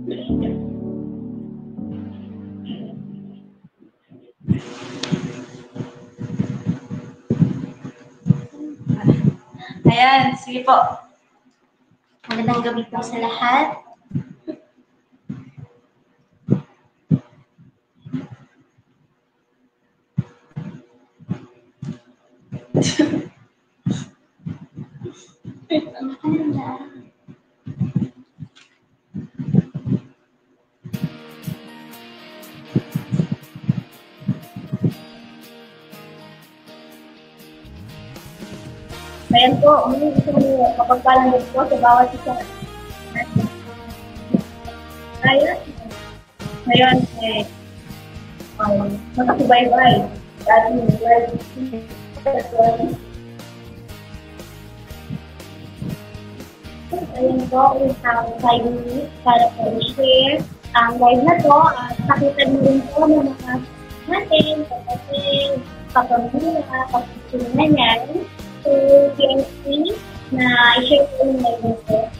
Ayan, sige po. Magandang gabi po sa lahat. Ayan po, kapagpalang po sa bawat isa. Ngayon, makasubaybay. Dati, ayan po, isang 5 minutes para po i-share ang live na to. Pakita niyo rin po ng mga natin, kapatid, kapamilya, kapatid yan, to PNC na i-share po yung live na to.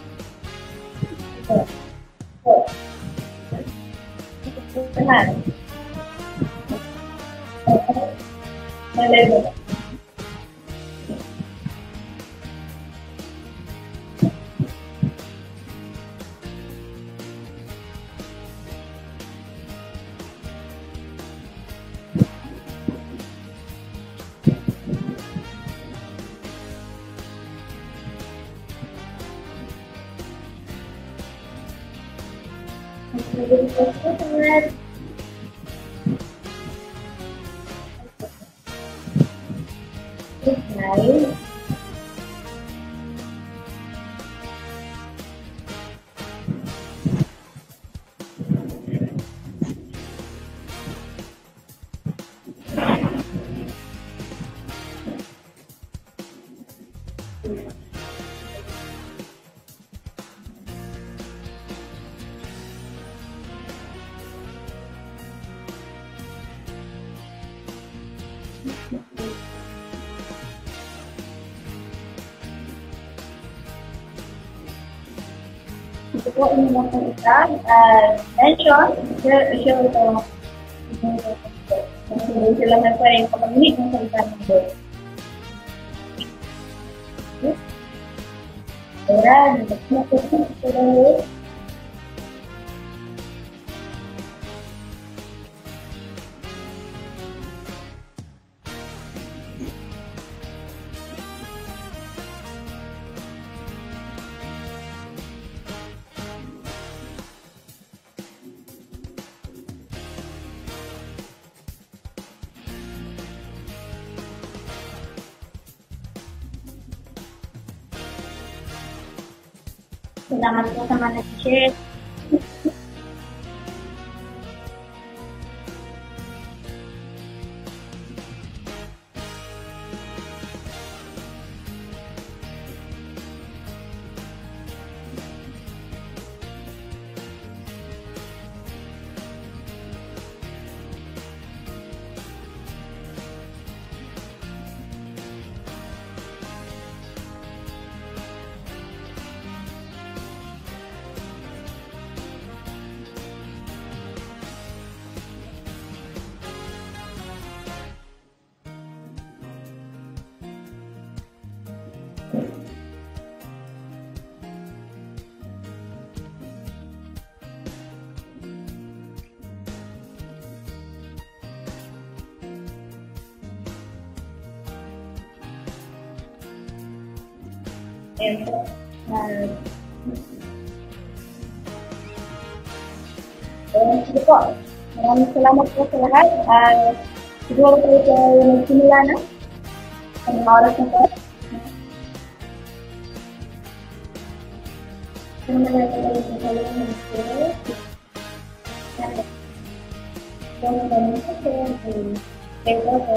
Okay. Ito po yung mga salita. Mention, share ito. Hindi sila na pa rin kapag-hit ng salita ng Diyos. Ayan, nagpapasok ito rin. Salamat po sa mga nag-share. Ayan po. Sige po. Maraming salamat po sa lahat. Siguro po ito ay nagsimula na. Sa mga oras na po. Ito naman na ito ay nagsimula na ito. Ito naman na ito. Ito po.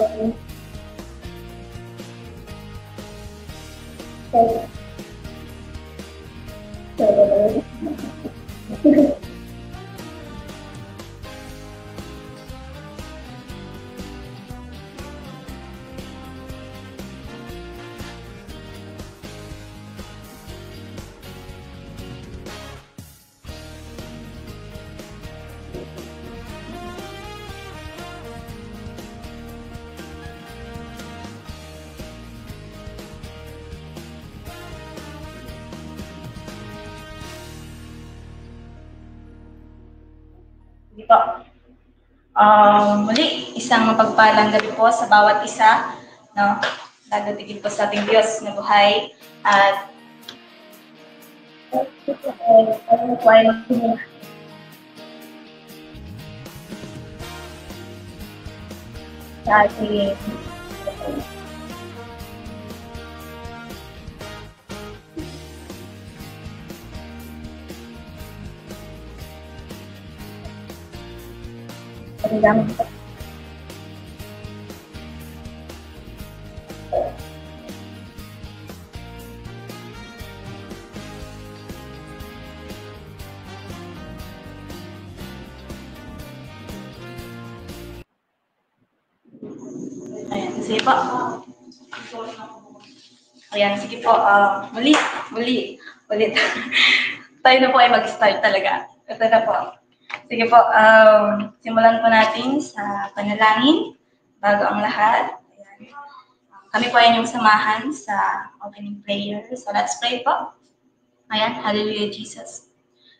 Sige po. Muli, isang mapagpalang gabi po sa bawat isa, no? Dadatigin po sa ating Diyos na buhay at ano po ay magsimula. Sa ating pagdaman po. ayan, sige po. Ayan, sige po. Muli, ulit. Tayo na po ay mag-start talaga. Ito na po. Sige po, simulan po natin sa panalangin bago ang lahat. Ayan. Kami po ay inyong samahan sa opening prayer. So let's pray po. Ayan, Hallelujah Jesus.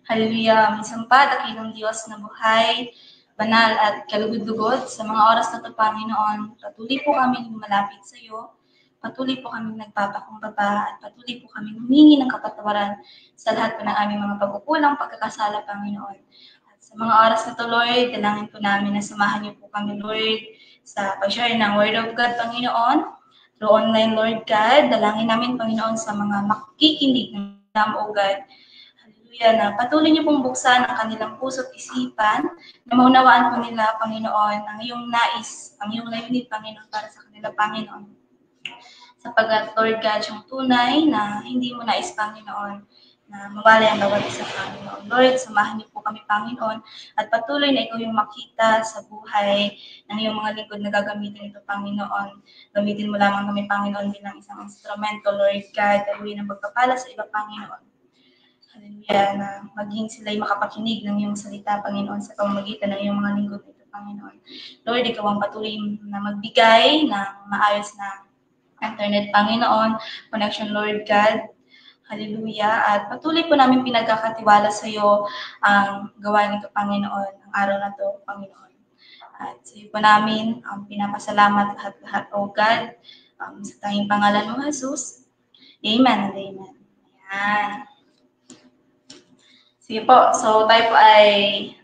Hallelujah, misampad dakilang Diyos na buhay, banal at kalugod-lugod sa mga oras na ito, Panginoon. Patuloy po kami lumalapit sa iyo. Patuloy po kami nagpapakumbaba at patuloy po kami humingi ng kapatawaran sa lahat po ng aming mga pagkukulang, pagkakasala, Panginoon. At sa mga oras na ito, Lord, dalangin po namin na samahan niyo po kami, Lord, sa pag-share ng Word of God, Panginoon. Through online, Lord God, dalangin namin, Panginoon, sa mga makikinig ng O God. Hallelujah, na patuloy niyo pong buksan ang kanilang puso at isipan, na maunawaan po nila, Panginoon, ang iyong nais, ang iyong layunin, Panginoon, para sa kanila, Panginoon. Sapagat, Lord God, yung tunay na hindi mo nais, Panginoon, na mawala ang bawat isa, Panginoon. Lord, samahan niyo po kami, Panginoon, at patuloy na ikaw yung makita sa buhay ng iyong mga lingkod na gagamitin ito, Panginoon. Gamitin mo lamang kami, Panginoon, bilang isang instrumento, Lord God, gawin ang pagpapala sa iba, Panginoon. Hallelujah, na maging sila'y makapakinig ng iyong salita, Panginoon, sa pamamagitan ng iyong mga lingkod nito, Panginoon. Lord, ikaw ang patuloy na magbigay ng maayos na internet, Panginoon, connection, Lord God. Hallelujah. At patuloy po namin pinagkakatiwala sa iyo ang gawain nito, Panginoon, ang araw na to, Panginoon. At sa iyo po namin pinapasalamat lahat-lahat, O God, sa tanging pangalan mo, Jesus. Amen and amen. Ayan. Sige po, so tayo po ay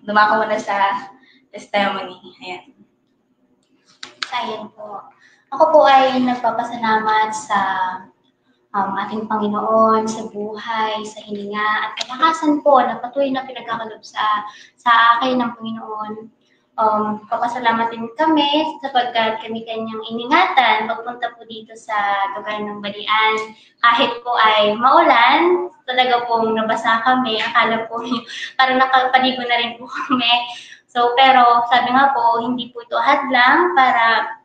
dumako muna sa testimony. Ayan. Ayan po. Ako po ay nagpapasalamat sa ating Panginoon, sa buhay, sa hininga, at kalakasan po na patuloy na pinagkakalob sa akin ng Panginoon. Papasalamat din kami sapagkat kami kanyang iningatan pagpunta po dito sa lugar ng Balian. Kahit po ay maulan, talaga pong nabasa kami. Akala po parang nakapaligo na rin po kami. So, pero sabi nga po, hindi po ito hadlang para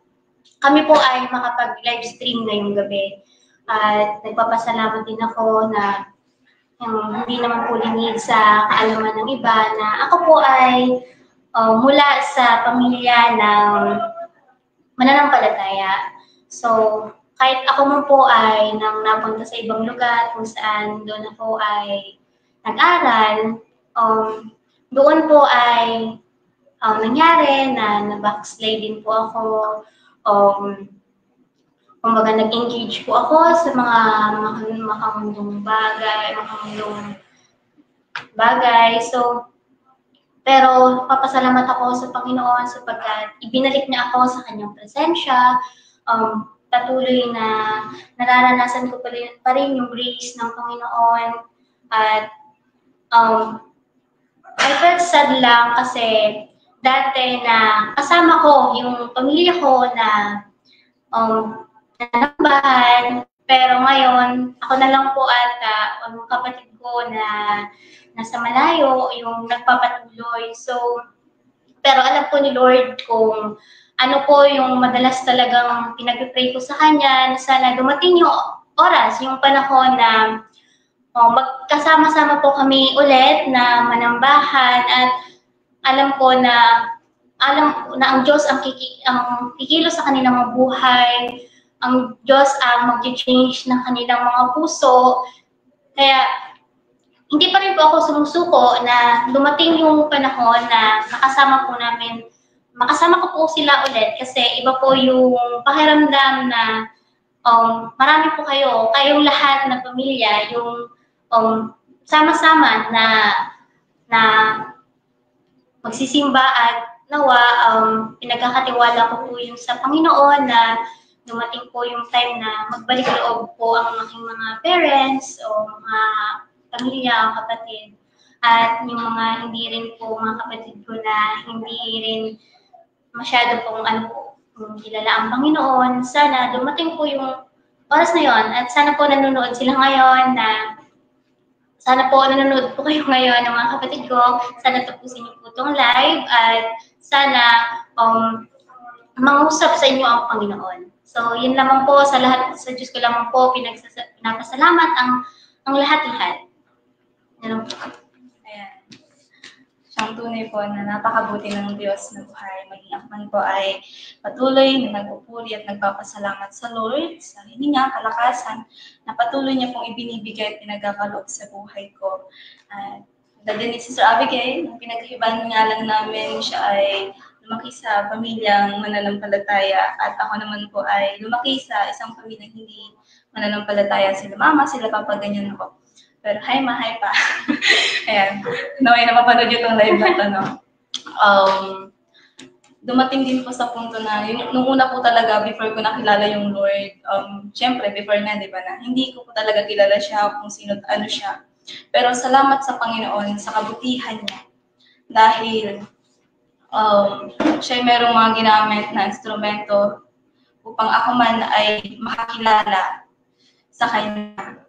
kami po ay makapag-live stream ngayong gabi. At nagpapasalamat din ako na hindi naman po lingid sa kaalaman ng iba na ako po ay mula sa pamilya ng mananampalataya. So, kahit ako mo po ay nang napunta sa ibang lugar kung saan doon ako ay nag-aral, doon po ay nangyari na na-backslide din po ako. Kumbaga nag-engage po ako sa mga makamundong bagay. So, pero papasalamat ako sa Panginoon sapagkat ibinalik niya ako sa kanyang presensya. Patuloy na nararanasan ko pa rin yung grace ng Panginoon. At I felt sad lang kasi dati na kasama ko yung pamilya ko na nanambahan, pero ngayon ako na lang po at ang kapatid ko na nasa malayo yung nagpapatuloy. So, pero alam po ni Lord kung ano po yung madalas talagang pinag-pray ko sa Kanya na sana dumating yung oras, yung panahon na magkasama-sama po kami ulit na manambahan at alam ko na ang Diyos ang kikilos sa kanilang mga buhay, ang Diyos ang mag-change ng kanilang mga puso. Kaya hindi pa rin po ako sumusuko na dumating yung panahon na makasama ko po sila ulit kasi iba po yung pakiramdam na marami po kayong lahat na pamilya, yung sama-sama na magsisimba at nawa pinagkakatiwala ko po yung sa Panginoon na dumating po yung time na magbalik loob po ang aking mga parents o mga pamilya o kapatid. At yung mga hindi rin po mga kapatid ko na hindi rin masyado pong kilala ang Panginoon. Sana dumating po yung oras na yon at sana po nanonood sila ngayon sana po nanonood po kayo ngayon ng mga kapatid ko. Sana tapusin niyo po itong live at sana mangusap sa inyo ang Panginoon. So, yun lamang po sa lahat, sa Diyos ko lamang po pinapasalamat ang lahat-lahat. Yan po. Ayan. Siyang tunay po na napakabuti ng Diyos na buhay. Maging ako man po ay patuloy na nagpupuri at nagpapasalamat sa Lord, sa hininga, kalakasan, na patuloy niya pong ibinibigay at pinagkakaloob sa buhay ko. At dahil ni Sister Abigail, nung pinaghiban nga lang namin, siya ay lumaki sa pamilyang mananampalataya at ako naman po ay lumaki sa isang pamilyang hindi mananampalataya. Sila mama, sila papa, ganyan ako. Pero hi pa. Ayan. Naway na mapanood yung live na ito, no? Dumating din po sa punto na, nung una po talaga, before ko nakilala yung Lord, syempre, before na, di ba na, hindi ko po talaga kilala siya, kung sino, ano siya. Pero salamat sa Panginoon, sa kabutihan niya. Dahil, siya merong mga ginamit na instrumento upang ako man ay makakilala sa Kanya.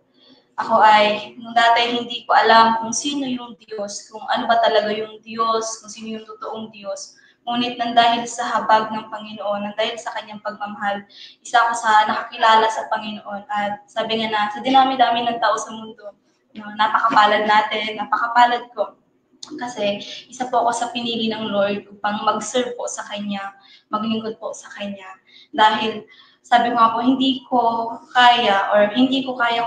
Ako ay, nung dati hindi ko alam kung sino yung Diyos, kung ano ba talaga yung Diyos, kung sino yung totoong Diyos. Ngunit nang dahil sa habag ng Panginoon, nang dahil sa Kanyang pagmamahal, isa ako sa nakakilala sa Panginoon. At sabi nga na, sa dinami-dami ng tao sa mundo, napakapalad natin, napakapalad ko. Kasi isa po ako sa pinili ng Lord upang mag-serve po sa Kanya, maglingkod po sa Kanya. Dahil sabi ko nga po, hindi ko kaya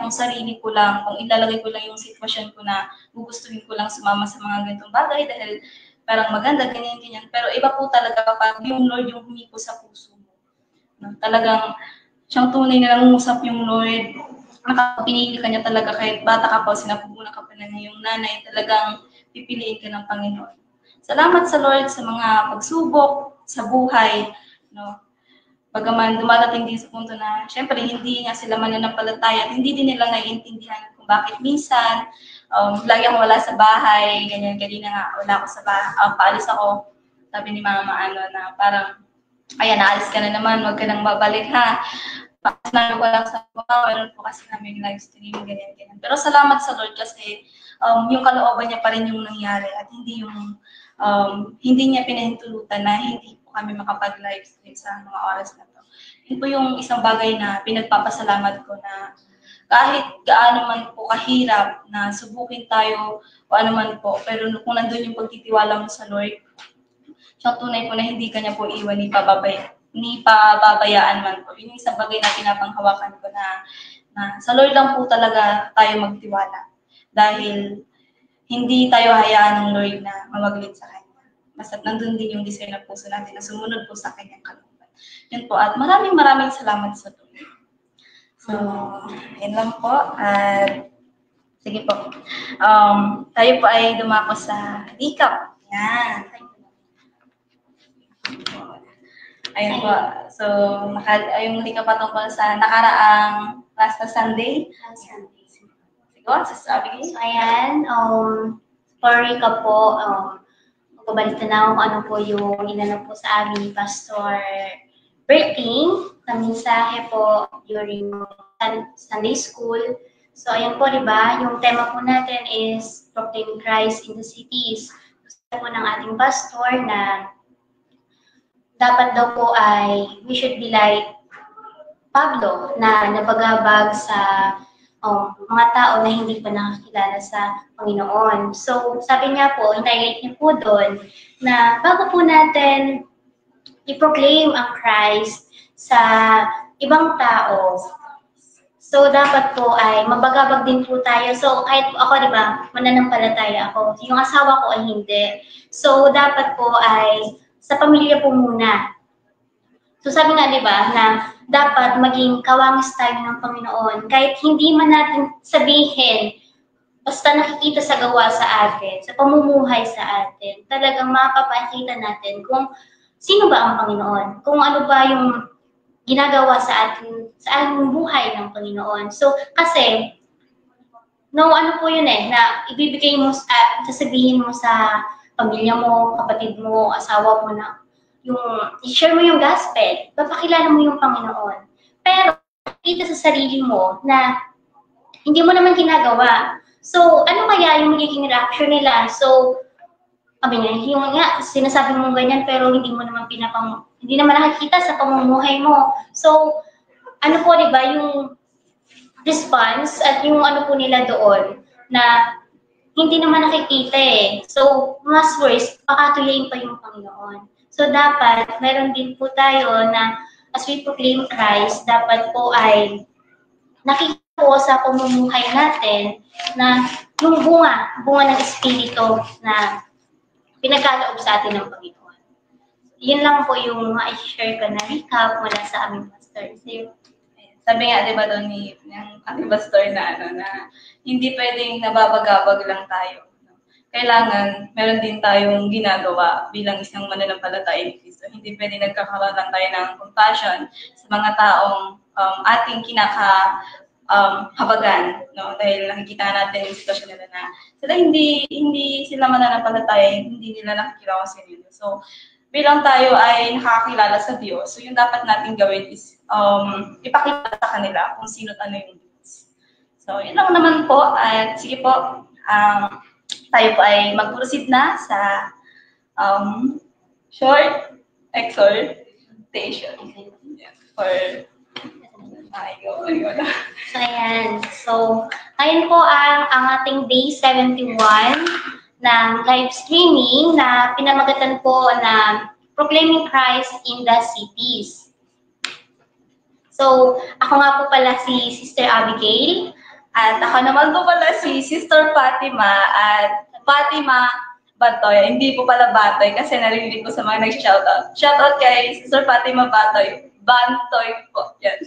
kung sarili ko lang, kung ilalagay ko lang yung sitwasyon ko na gugustuhin ko lang sumama sa mga ganitong bagay dahil parang maganda, ganyan. Pero iba po talaga kapag yung Lord yung humipo sa puso mo. No? Talagang siyang tunay na nangungusap yung Lord. Pinili ka niya talaga kahit bata ka pa o sinapupunan ka pa na yung nanay, talagang pipiliin ka ng Panginoon. Salamat sa Lord sa mga pagsubok sa buhay. No? Bagaman dumadating din sa punto na, syempre, hindi nga sila mananampalataya at hindi din nila naiintindihan kung bakit minsan, lagi akong wala sa bahay, ganyan, kanina nga, wala ako sa bahay, paalis ako, sabi ni mama, na parang, ayan, naalis ka na naman, huwag ka nang babalik, ha. Sinabi ko lang sa mga, meron po kasi namin live stream, ganyan. Pero salamat sa Lord kasi, yung kalooban niya pa rin yung nangyari at hindi yung, hindi niya pinahintulutan na hindi kami makapag-live stream sa mga oras na to. Yun po yung isang bagay na pinagpapasalamat ko na kahit gaano man po kahirap na subukin tayo o ano man po, pero kung nandun yung pagtitiwala mo sa Lord, siyang tunay po na hindi ka niya po iwan ni pababayaan man po. Yun yung isang bagay na pinapanghawakan ko na sa Lord lang po talaga tayo magtiwala. Dahil hindi tayo hayaan ng Lord na mamaglit sa Kanya. Basta't nandun din yung desire ng puso natin na sumunod po sa Kanyang kalooban. Yun po. At maraming salamat sa Lord. So, yun lang po. At sige po. Tayo po ay dumako sa recap. Yan. Ayun po. So, yung recap patungkol sa nakaraang last Sunday. Sige, sasabi So, ayan. For recap po, babalik na kung ano po yung inano po sa amin Pastor Berting, na mensahe po during Sunday School. So, ayan po, di ba? Yung tema po natin is Proclaim Christ in the Cities. Gusto po ng ating pastor na dapat daw po ay we should be like Pablo na nabagabag sa mga tao na hindi pa nakakilala sa Panginoon. So, sabi niya po, hinighlight niya po doon na bago po natin i-proclaim ang Christ sa ibang tao, So, dapat po ay mabagabag din po tayo. So, kahit po ako, di ba, mananampalataya ako. Yung asawa ko ay hindi. So, dapat po ay sa pamilya po muna. So, sabi nga, di ba, na dapat maging kawangis tayo ng Panginoon. Kahit hindi man natin sabihin, basta nakikita sa gawa sa atin, sa pamumuhay sa atin, talagang mapapakita natin kung sino ba ang Panginoon, kung ano ba yung ginagawa sa ating buhay ng Panginoon. So, kasi, no, ano po yun na ibibigay mo, sasabihin mo sa pamilya mo, kapatid mo, asawa mo na, i-share mo yung gospel, papakilala mo yung Panginoon. Pero, kita sa sarili mo na hindi mo naman ginagawa. So, ano kaya yung magiging reaction nila? So, sabi niya, yung nga, sinasabi mo ganyan, pero hindi mo naman hindi naman nakikita sa pamumuhay mo. So, ano po, di ba, yung response at yung ano po nila doon na hindi naman nakikita So, mas worse, pakatuyain pa yung Panginoon. So, dapat, meron din po tayo na as we proclaim Christ, dapat po ay nakikita po sa pamumuhay natin na yung bunga ng Espiritu na pinagkaloob sa atin ng Panginoon. Yun lang po yung ma-share ko na recap mula sa aming pastor. Sabi nga, di ba doon ng ating pastor na hindi pwedeng nababagabag lang tayo. Kailangan, meron din tayong ginagawa bilang isang mananampalataya ni Kristo. Hindi pwedeng nagkakaroon lang tayo ng compassion sa mga taong ating habagan, no? Dahil nakikita natin yung sitwasyon nila na sila hindi sila mananampalataya, hindi nila nakikita ko sila. So, bilang tayo ay nakakilala sa Diyos, so yung dapat natin gawin is ipakita sa kanila kung sino at ano yung Diyos. So, yun lang naman po. At sige po, tayo po ay mag-proceed na sa short exhortation for So, ayan. So, ngayon po ang ating day 71 ng live streaming na pinamagatan po na Proclaiming Christ in the Cities. So, ako nga po pala si Sister Abigail. At ako naman po pala si Sister Fatima at Fatima Batoy. Hindi po pala Batoy kasi narinig ko sa mga nag-shoutout. Shoutout kay Sister Fatima Batoy. Bantoy po. Yan.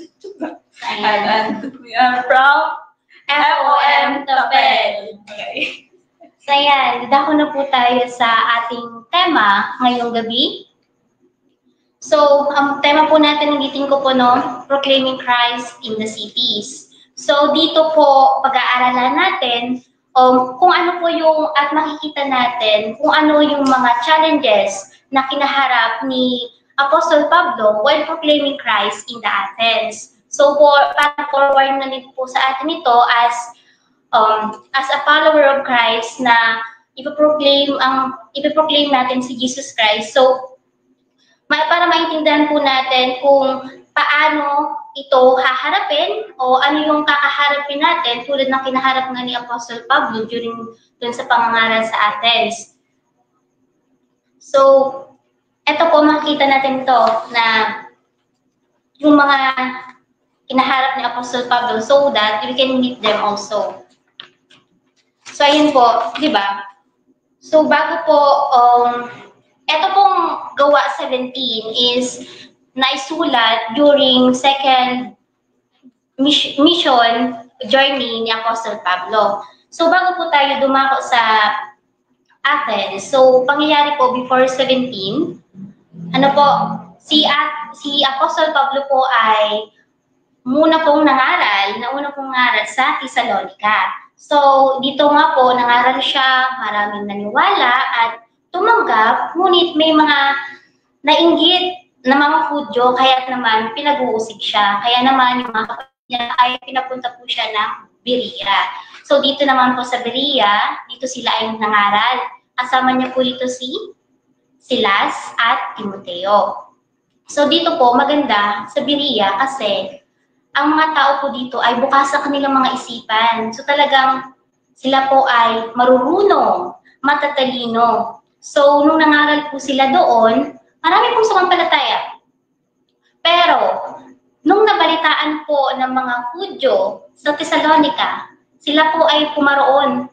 And we are from FOM Tapel. Okay. So yan, dadako na po tayo sa ating tema ngayong gabi. So, ang tema po natin, ulitin ko po, no, Proclaiming Christ in the Cities. So, dito po, pag-aaralan natin kung ano po yung, at makikita natin kung ano yung mga challenges na kinaharap ni Apostle Pablo while proclaiming Christ in the Athens. So, para forward na din po sa atin ito as a follower of Christ na ipoproclaim natin si Jesus Christ. So, para maintindihan po natin kung paano ito haharapin o ano yung kakaharapin natin tulad ng kinaharap nga ni Apostle Pablo dun sa pangangaral sa Athens. So, ito po makikita natin to na yung mga kinaharap ni Apostle Pablo so that we can meet them also. So, ayun po, di ba? So, bago po, ito pong gawa 17 is naisulat during second mission journey ni Apostle Pablo. So, bago po tayo dumako sa Athens, so, pangyayari po before 17, ano po, si Apostle Pablo po ay nauna pong nangaral sa Thessalonica. So, dito nga po, nangaral siya, maraming naniwala at tumanggap, ngunit may mga nainggit na mga Hudyo, kaya naman pinag-uusig siya. Kaya naman yung mga kapatid niya ay pinapunta po siya ng Berea. So, dito naman po sa Berea, dito sila ay nangaral. Kasama niya po dito si Silas at Timoteo. So, dito po, maganda sa Berea kasi ang mga tao po dito ay bukas sa kanilang mga isipan. So talagang sila po ay marurunong, matatalino. So nung nangaral po sila doon, marami pong sumampalataya. Pero nung nabalitaan po ng mga Hudyo sa Thessalonica, sila po ay pumaroon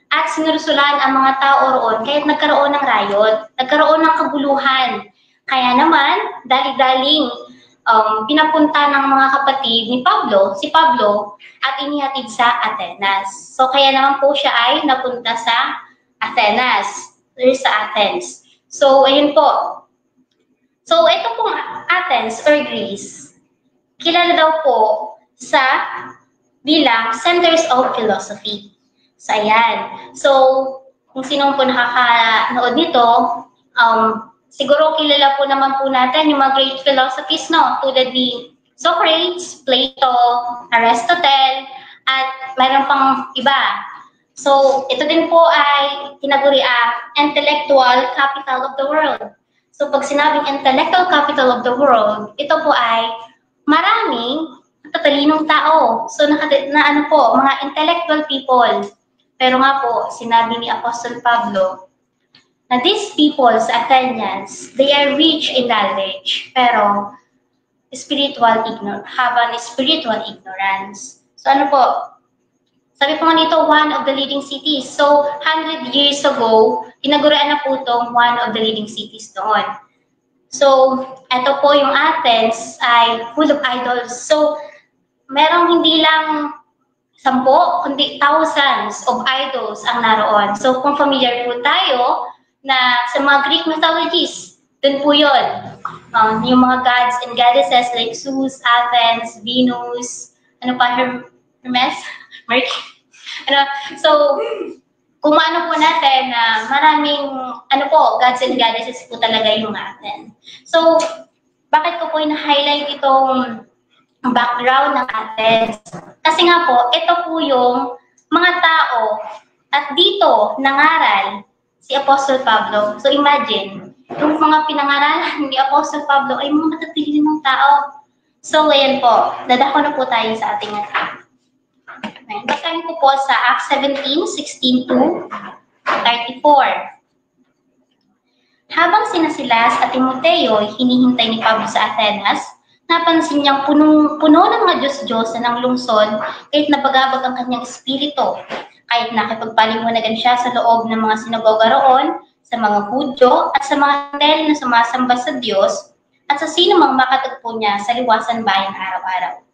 at sinurusulan ang mga tao roon kaya't nagkaroon ng riot, nagkaroon ng kaguluhan. Kaya naman, dali-daling pinapunta ng mga kapatid ni Pablo, si Pablo, at inihatid sa Atenas. So kaya naman po siya ay napunta sa Atenas, or sa Athens. So ayun po. So ito pong Athens or Greece, kilala daw po sa bilang centers of philosophy. So ayan. So kung sino po nakakanood nito, siguro kilala po naman po natin yung mga great philosophies, no? Tulad ni Socrates, Plato, Aristotle, at mayroon pang iba. So, ito din po ay tinaguri intellectual capital of the world. So, pag sinabing intellectual capital of the world, ito po ay maraming tatalinong tao. So, mga intellectual people. Pero nga po, sinabi ni Apostle Pablo, na these people sa Athenians, they are rich in knowledge, pero have an spiritual ignorance. So ano po? Sabi po nga nito, one of the leading cities. So 100 years ago, tinagurian na po itong one of the leading cities doon. So ito po yung Athens ay full of idols. So merong hindi lang 10, kundi thousands of idols ang naroon. So kung familiar po tayo na sa mga Greek mythologies, dun po yun. Yung mga gods and goddesses like Zeus, Athens, Venus, Hermes, Mercury. So, kung ano po natin na maraming gods and goddesses po talaga yung Athens. So, bakit ko po na-highlight itong background ng Athens? Kasi nga po, ito po yung mga tao at dito nangaral si Apostle Pablo. So imagine, yung mga pinangaralan ni Apostle Pablo ay mga matatilinong tao. So ayan po, dadako na po tayo sa ating basahin ko po sa Acts 17:16-34. Habang sina Silas at Timoteo ay hinihintay ni Pablo sa Atenas, napansin niyang puno ng mga Diyos-Diyos ng lungsod kahit nabagabag ang kanyang espiritu. Kahit nakipagpaliwanagan siya sa loob ng mga sinagoga roon, sa mga Hudyo at sa mga hotel na sumasamba sa Diyos at sa sino mang makatagpo niya sa liwasan bayan araw-araw.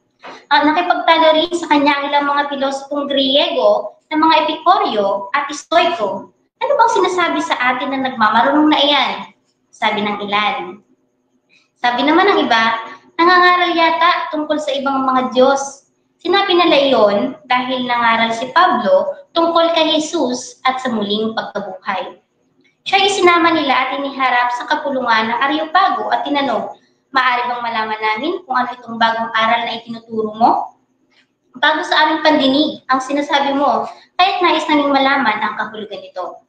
Nakipagtalo rin sa kanya ang ilang mga pilosopong Griego na mga Epicoryo at Stoiko. Ano bang sinasabi sa atin na nagmamarunong na iyan? Sabi ng ilan. Sabi naman ng iba, nangangaral yata tungkol sa ibang mga Diyos. Sinabi nila iyon dahil nangaral si Pablo tungkol kay Jesus at sa muling pagkabuhay. Siya ay sinama nila at iniharap sa kapulungan ng Areopago at tinanong, maaari bang malaman namin kung ano itong bagong aral na itinuturo mo? Bago sa aming pandinig ang sinasabi mo, kahit nais naming malaman ang kahulugan nito.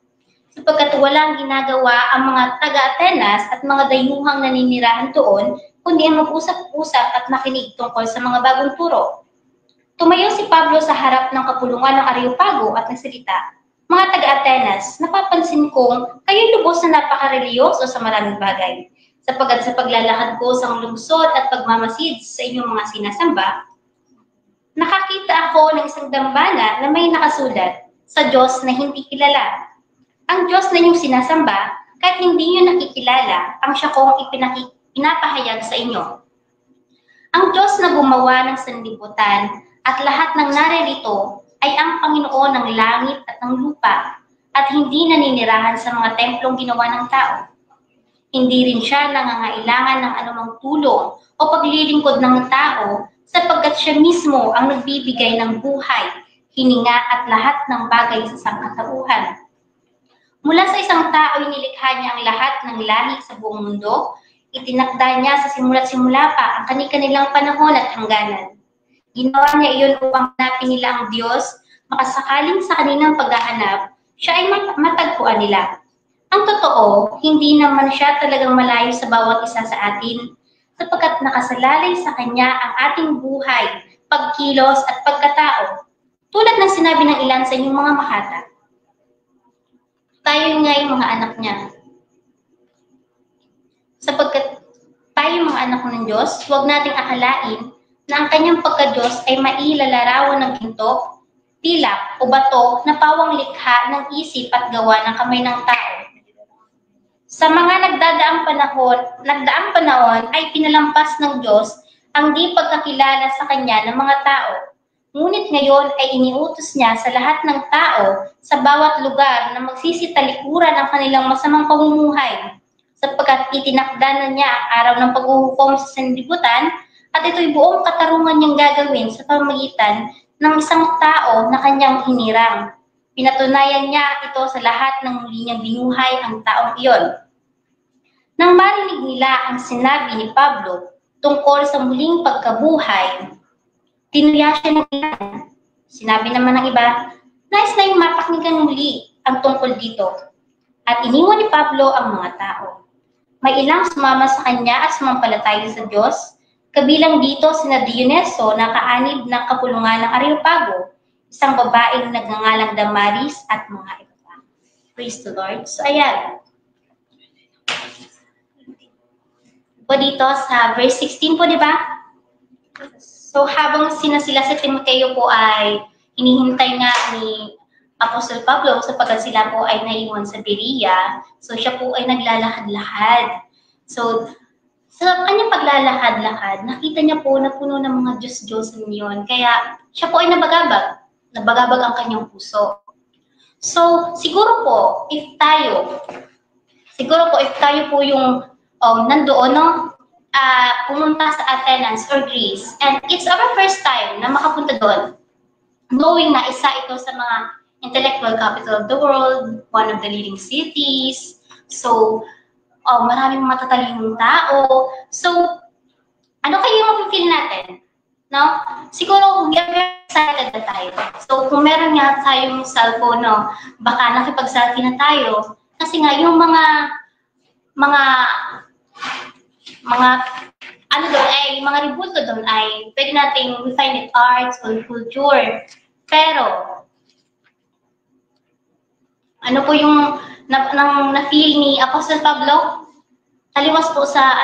Sapagkat walang ginagawa ang mga taga-Atenas at mga dayuhang naninirahan doon, kundi ang mag-usap-usap at makinig tungkol sa mga bagong turo. Tumayo si Pablo sa harap ng kapulungan ng Areopago at nagsalita, mga taga-Atenas, napapansin kong kayo'y lubos na napaka-reliyoso sa maraming bagay. Sapagkat sa paglalakad ko sa lungsod at pagmamasid sa inyong mga sinasamba, nakakita ako ng isang dambana na may nakasulat sa Diyos na hindi kilala. Ang Diyos na inyong sinasamba, kahit hindi nyo nakikilala, ang siya kong pinapahayag sa inyo. Ang Diyos na gumawa ng sanlibutan at lahat ng naririto ay ang Panginoon ng langit at ng lupa at hindi naninirahan sa mga templong ginawa ng tao. Hindi rin siya nangangailangan ng anumang tulong o paglilingkod ng tao sapagkat siya mismo ang nagbibigay ng buhay, hininga at lahat ng bagay sa sangkatauhan. Mula sa isang tao, nilikha niya ang lahat ng lahi sa buong mundo. Itinakda niya sa simula't simula pa ang kanilang panahon at hangganan. Ginawa niya iyon upang hanapin nila ang Diyos, makasakaling sa kanilang paghahanap, siya ay matagpuan nila. Ang totoo, hindi naman siya talagang malayo sa bawat isa sa atin, sapagkat nakasalalay sa Kanya ang ating buhay, pagkilos at pagkatao. Tulad ng sinabi ng ilan sa inyong mga makata. Tayo nga yung mga anak niya. Sapagkat tayo mga anak ng Diyos, huwag nating akalain na ang kanyang pagka-Diyos ay mailalarawan ng ginto, tilak o bato na pawang likha ng isip at gawa ng kamay ng tao. Sa mga nagdaang panahon ay pinalampas ng Diyos ang di pagkakilala sa Kanya ng mga tao. Ngunit ngayon ay iniutos niya sa lahat ng tao sa bawat lugar na magsisitalikuran ang kanilang masamang pamumuhay, sapagkat itinakda na niya ang araw ng paghuhukom sa sanlibutan at ito'y buong katarungan niyang gagawin sa pamamagitan ng isang tao na kanyang hinirang. Pinatunayan niya ito sa lahat ng muli niyang binuhay ang taong iyon. Nang marinig nila ang sinabi ni Pablo tungkol sa muling pagkabuhay, tinuya siya ng ilan. Sinabi naman ng iba, nais na yung mapakinggan muli ang tungkol dito. At iniwan ni Pablo ang mga tao. May ilang sumama sa kanya at sumampalataya sa Diyos, kabilang dito sina Dioneso na kaanib ng kapulungan ng Areopago, isang babaeng nagngangalang Damaris at mga iba pa. Praise the Lord. So ayan. Po dito sa verse 16 po, di ba? So habang sila si Timoteo po ay hinihintay nga ni Apostol Pablo sapagkat sila po ay naiwan sa Berea, so siya po ay naglalakad-lakad. So sa kanyang paglalakad-lakad, nakita niya po na puno ng mga Diyos-Diyosan yun. Kaya siya po ay nabagabag ang kanyang puso. So siguro po, if tayo po yung nandoon, pumunta sa Athens or Greece, and it's our first time na makapunta doon, knowing na isa ito sa mga intellectual capital of the world, one of the leading cities, so maraming matatalinong tao. So ano kayo yung mapipil natin? No? Siguro we are very excited na tayo. So kung meron nga tayong cellphone, no, baka nakipag-selfie na tayo kasi nga yung mga ano doon ay, mga ribulto doon ay pwede nating we find it arts or culture. Pero, ano po yung na-feel ni Apostol Pablo? Taliwas po sa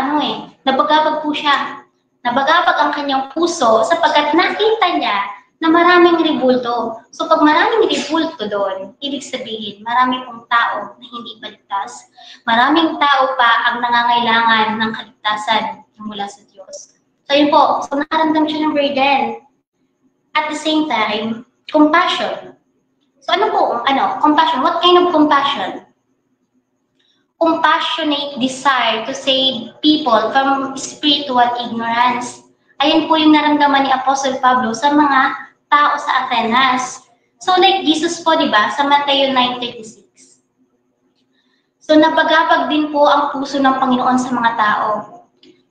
nabagabag po siya. Nabagabag ang kanyang puso sapagkat nakita niya na maraming ribulto. So pag maraming ribulto doon, ibig sabihin marami pong tao na hindi paligtas. Maraming tao pa ang nangangailangan ng kaligtasan mula sa Diyos. So yun po, so nakaramdam siya ng burden. At the same time, compassion. So ano po, compassion? What kind of compassion? Compassionate desire to save people from spiritual ignorance. Ayan po yung naramdaman ni Apostle Pablo sa mga tao sa Atenas. So like Jesus po, di ba, sa Mateo 9:36. So nabagabag din po ang puso ng Panginoon sa mga tao.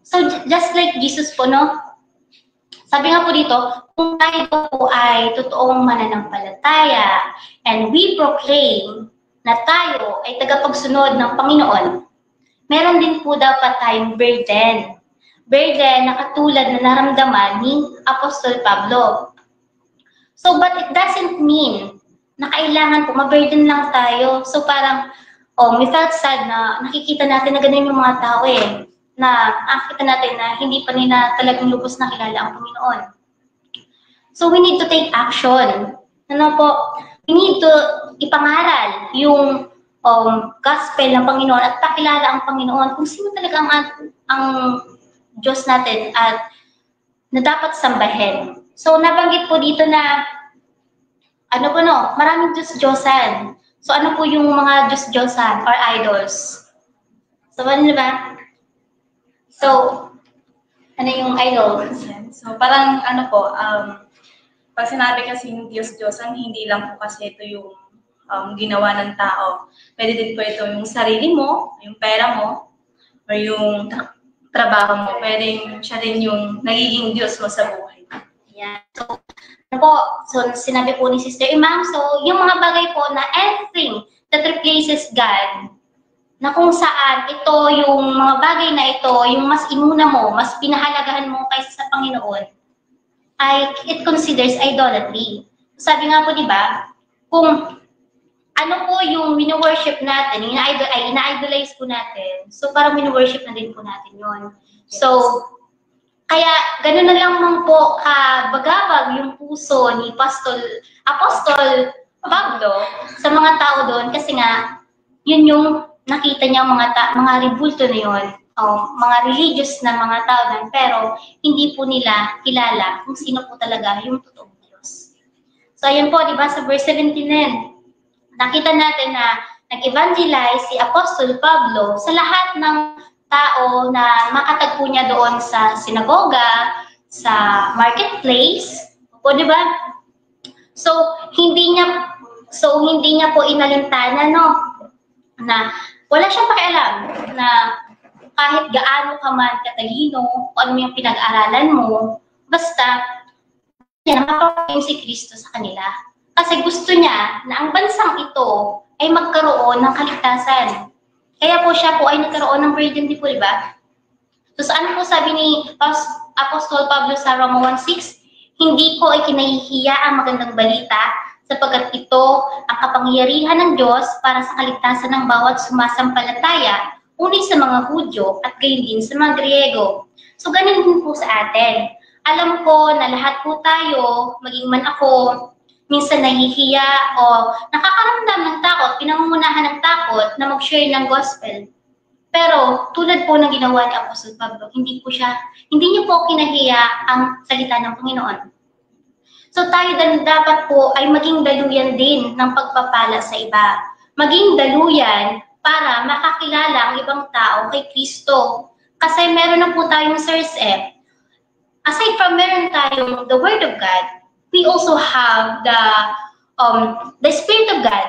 So just like Jesus po, no? Sabi nga po dito, kung tayo po ay totoong mananampalataya and we proclaim na tayo ay tagapagsunod ng Panginoon, meron din po dapat tayong burden. Burden na katulad na naramdaman ni Apostol Pablo. So, but it doesn't mean na kailangan po, maburden lang tayo. So, parang, we felt sad na nakikita natin na ganun yung mga tao na nakikita natin na hindi pa nila talagang lubos na kilala ang Panginoon. So, we need to take action. We need to ipangaral yung gospel ng Panginoon at pakilala ang Panginoon kung sino talaga ang Diyos natin at na dapat sambahin. So, nabanggit po dito na, maraming Diyos-Diyosan. So, ano po yung mga Diyos-Diyosan or idols? So, ano ba? So, ano yung idol? So, parang pag sinabi kasi yung Diyos-Diyosan, hindi lang po kasi ito yung ginawa ng tao. Pwede din po ito yung sarili mo, yung pera mo, or yung trabaho mo. Pwede siya rin yung nagiging Diyos mo sa buhay. Yeah. So sinabi po ni Sister Imam, so yung mga bagay po na everything that replaces God, na kung saan ito, yung mga bagay na ito, yung mas inuna mo, mas pinahalagahan mo kaysa sa Panginoon, it considers idolatry. Sabi nga po, di ba, kung ano po yung wino-worship natin, ina-idolize po natin, so parang wino-worship na din po natin yun. So, kaya gano'n na lang man po kabagawag yung puso ni Apostol Pablo sa mga tao doon kasi nga, yun yung nakita niya mga ribulto na yun, mga religious na mga tao doon, pero hindi po nila kilala kung sino po talaga yung totoong Diyos. So, ayun po, di ba, sa verse 17 din, nakita natin na nag-evangelize si Apostol Pablo sa lahat ng tao na makatagpo niya doon sa sinagoga, sa marketplace, o di ba? So hindi niya po inalintana, no, na wala siyang pakialam na kahit gaano ka man katalino, kung ano yung pinag-aralan mo, basta niya napapagayong si Kristo sa kanila. Kasi gusto niya na ang bansang ito ay magkaroon ng kaligtasan. Kaya po siya po ay nagkaroon ng virginity po, di ba? So saan po sabi ni Apostol Pablo sa Roma 1:6, hindi ko ay kinahihiya ang magandang balita sapagkat ito ang kapangyarihan ng Diyos para sa kaligtasan ng bawat sumasampalataya, uni sa mga Hudyo at gayon din sa mga Griego. So ganun din po sa atin. Alam ko na lahat po tayo, maging man ako, minsan nahihiya o nakakaramdam ng takot, pinangungunahan ng takot na mag-share ng gospel. Pero tulad po ng ginawa ni Apostol Pablo, hindi niya po kinahiya ang salita ng Panginoon. So tayo dapat po ay maging daluyan din ng pagpapala sa iba. Maging daluyan para makakilala ang ibang tao kay Kristo. Kasi meron na po tayong source aside from meron tayong the Word of God, we also have the Spirit of God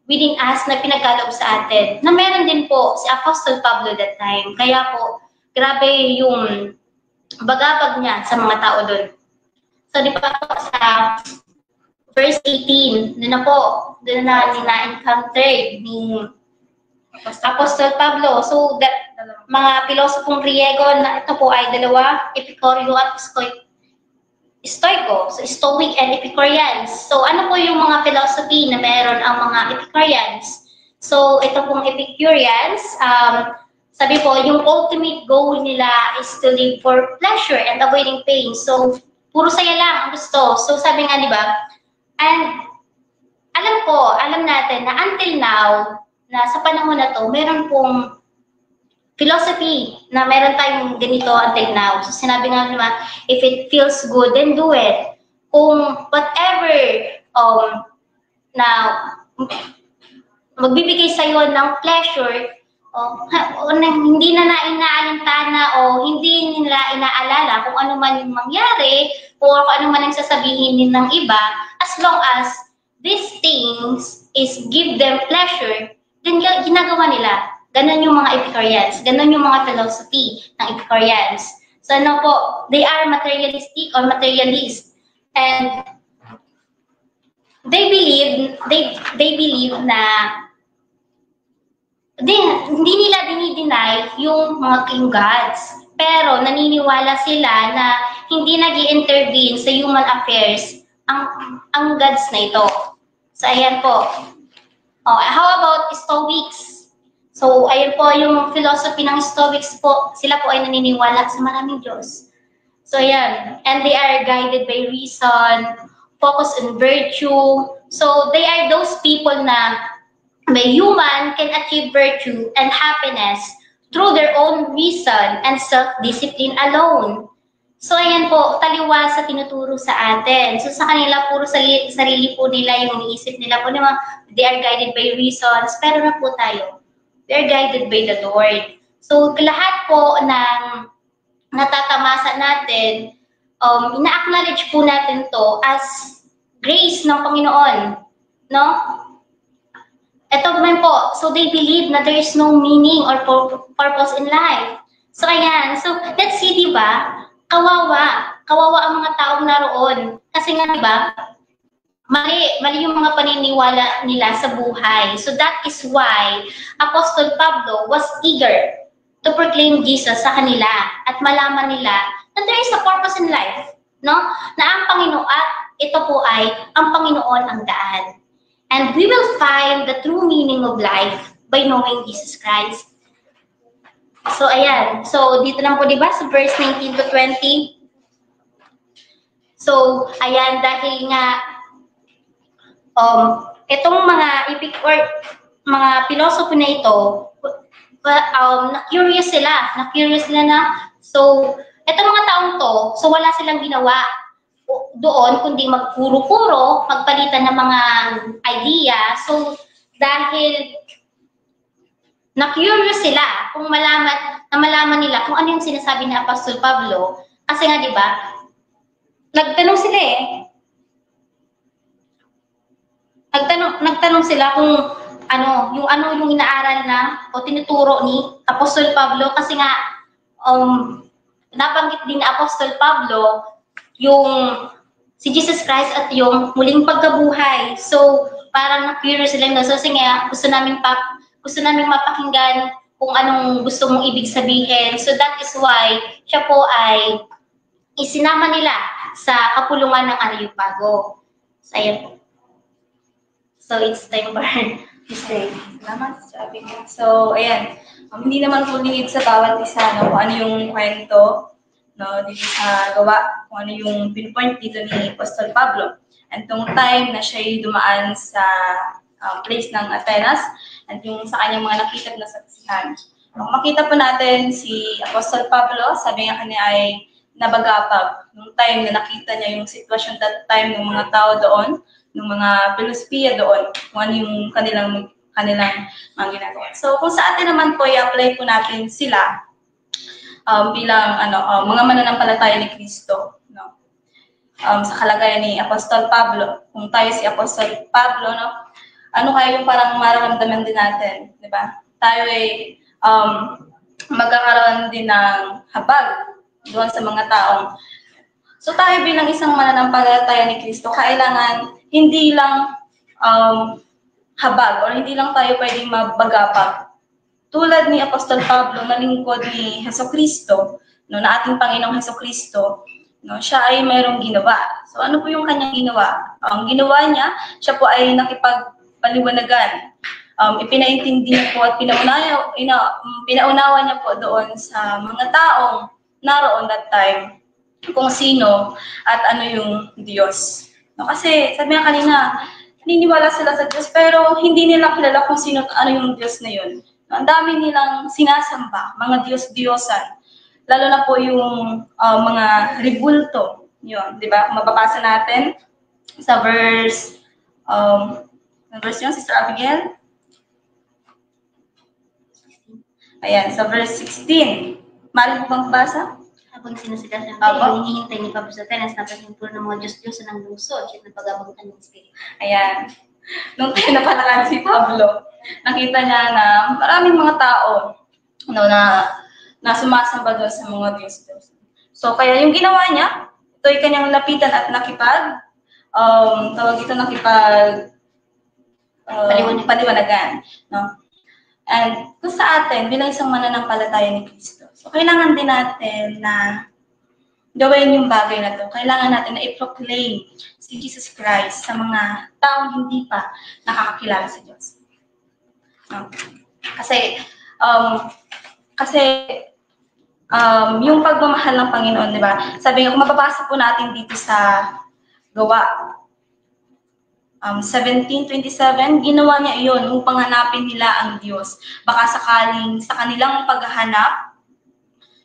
within us na pinagkaloob sa atin, na meron din po si Apostol Pablo that time. Kaya po, grabe yung bagabag niya sa mga tao doon. So, di ba sa verse 18, doon na na-encounter ni Apostol Pablo. So, mga pilosopong Griego na ito po ay dalawa, Epicurio at Stoico, so Stoic and Epicureans. So ano po yung mga philosophy na meron ang mga Epicureans? So ito pong Epicureans, sabi po, yung ultimate goal nila is to live for pleasure and avoiding pain. So puro saya lang ang gusto. So sabi nga, di ba? And alam natin na until now, na sa panahon na to, meron pong philosophy na meron tayong ganito until now. So sinabi nga naman, if it feels good, then do it. Kung whatever na magbibigay sa'yo ng pleasure, hindi na inaalintana o hindi nila inaalala kung ano man yung mangyari o kung ano man ang sasabihin ng iba, as long as these things is give them pleasure, then ginagawa nila. Ganon yung mga Epicureans. Ganon yung mga philosophy ng Epicureans. So ano po, they are materialistic or materialist. And they believe na hindi nila dinideny yung mga king gods. Pero naniniwala sila na hindi nag-i-intervene sa human affairs ang gods na ito. So ayan po. How about Stoics? So, ayun po yung philosophy ng Stoics po. Sila po ay naniniwala sa maraming Diyos. So, ayan. And they are guided by reason, focus on virtue. So, they are those people na may human can achieve virtue and happiness through their own reason and self-discipline alone. So, ayan po, taliwas sa tinuturo sa atin. So, sa kanila, puro sarili po nila yung iniisip nila po naman, they are guided by reasons. Pero na po tayo. They're guided by the Lord. So, lahat po ng natatamasa natin, ina-acknowledge po natin to as grace ng Panginoon. No? Ito man po. So, they believe na there is no meaning or purpose in life. So, ayan. So, let's see, di ba? Kawawa. Kawawa ang mga taong naroon. Kasi nga, di ba? Mali yung mga paniniwala nila sa buhay. So that is why Apostol Pablo was eager to proclaim Jesus sa kanila at malaman nila na there is a purpose in life, no? Na ang Panginoon at ito po ay ang Panginoon ang daan. And we will find the true meaning of life by knowing Jesus Christ. So, ayan. So, dito lang po, di ba, sa verse 19 to 20. So, ayan, dahil nga, itong mga epic or mga philosophy na ito, na-curious sila. Na-curious sila na, so, itong mga taong to, so wala silang ginawa doon, kundi magpuro-puro, magpalitan ng mga idea. So, dahil na-curious sila kung malaman nila kung ano yung sinasabi ni Apostol Pablo. Kasi nga, di ba, nagtanong sila eh. Nagtanong sila kung ano yung inaaral na o tinuturo ni Apostol Pablo kasi nga nabanggit din ni Apostol Pablo yung si Jesus Christ at yung muling pagkabuhay. So, parang na-curious sila na so nga gusto namin mapakinggan kung anong gusto mong ibig sabihin. So that is why siya po ay isinama nila sa kapulungan ng Areopago. So, ayan po. So, it's time for this day. Salamat sa Abigail. So, ayan. Hindi naman po lingid sa bawat isa kung ano yung kwento dito sa gawa, kung ano yung pinpoint dito ni Apostol Pablo. And tong time na siya dumaan sa place ng Atenas at yung sa kanyang mga nakita na saksihan. Kung makita po natin si Apostol Pablo, sabi nga kanya ay nabagapag. Nung time na nakita niya yung sitwasyon that time ng mga tao doon, ng mga pilosopiya doon, kung ano yung kanilang mga ginagawa. So kung sa atin naman po, i-apply po natin sila bilang mga mananampalataya ni Kristo. Sa kalagayan ni Apostol Pablo, kung tayo si Apostol Pablo, ano kaya yung parang mararamdaman din natin, di ba? Tayo ay magkakaroon din ng habag doon sa mga taong. So tayo bilang isang mananampalataya ni Kristo, kailangan hindi lang habag or hindi lang tayo pwedeng mabagapag. Tulad ni Apostol Pablo na lingkod ni Hesukristo, na ating Panginoong Hesukristo, siya ay mayroong ginawa. So ano po yung kanyang ginawa? Ang ginawa niya, siya po ay nakipagpaliwanagan. Ipinaintindi niya po at pinaunawa niya po doon sa mga taong naroon that time kung sino at ano yung Diyos. Kasi sabi nga kanina, naniniwala sila sa Diyos pero hindi nila kilala kung sino ano yung Diyos na yun. Ang dami nilang sinasamba, mga Diyos-Diyosan. Lalo na po yung mga ribulto. Yun, di ba? Mababasa natin sa verse yun, Sister Abigail? Ayan, sa verse 16. Mali mo bang basa? Habang sinasila yung hinihintay ni Pablo sa Atenas, napaghimpuro ng mga Diyos-Diyosan ng lungsod at napagabutan ng Espiritu. Ayan. Nung pinapalakan si Pablo, nakita niya na maraming mga tao na sumasamba doon sa mga Diyos-Diyos. So, kaya yung ginawa niya, ito ay kanyang lapitan at paliwanagan. No? And kung sa atin, bilang isang mananampalataya ni Kristo, so kailangan din natin na gawin yung bagay na to. Kailangan natin na i-proclaim si Jesus Christ sa mga taong hindi pa nakakakilala sa Diyos. No? Kasi yung pagmamahal ng Panginoon, di ba? Sabi nga, kung mababasa po natin dito sa Gawa 17:27, ginawa niya iyon upang hanapin nila ang Diyos. Baka sakaling sa kanilang paghahanap,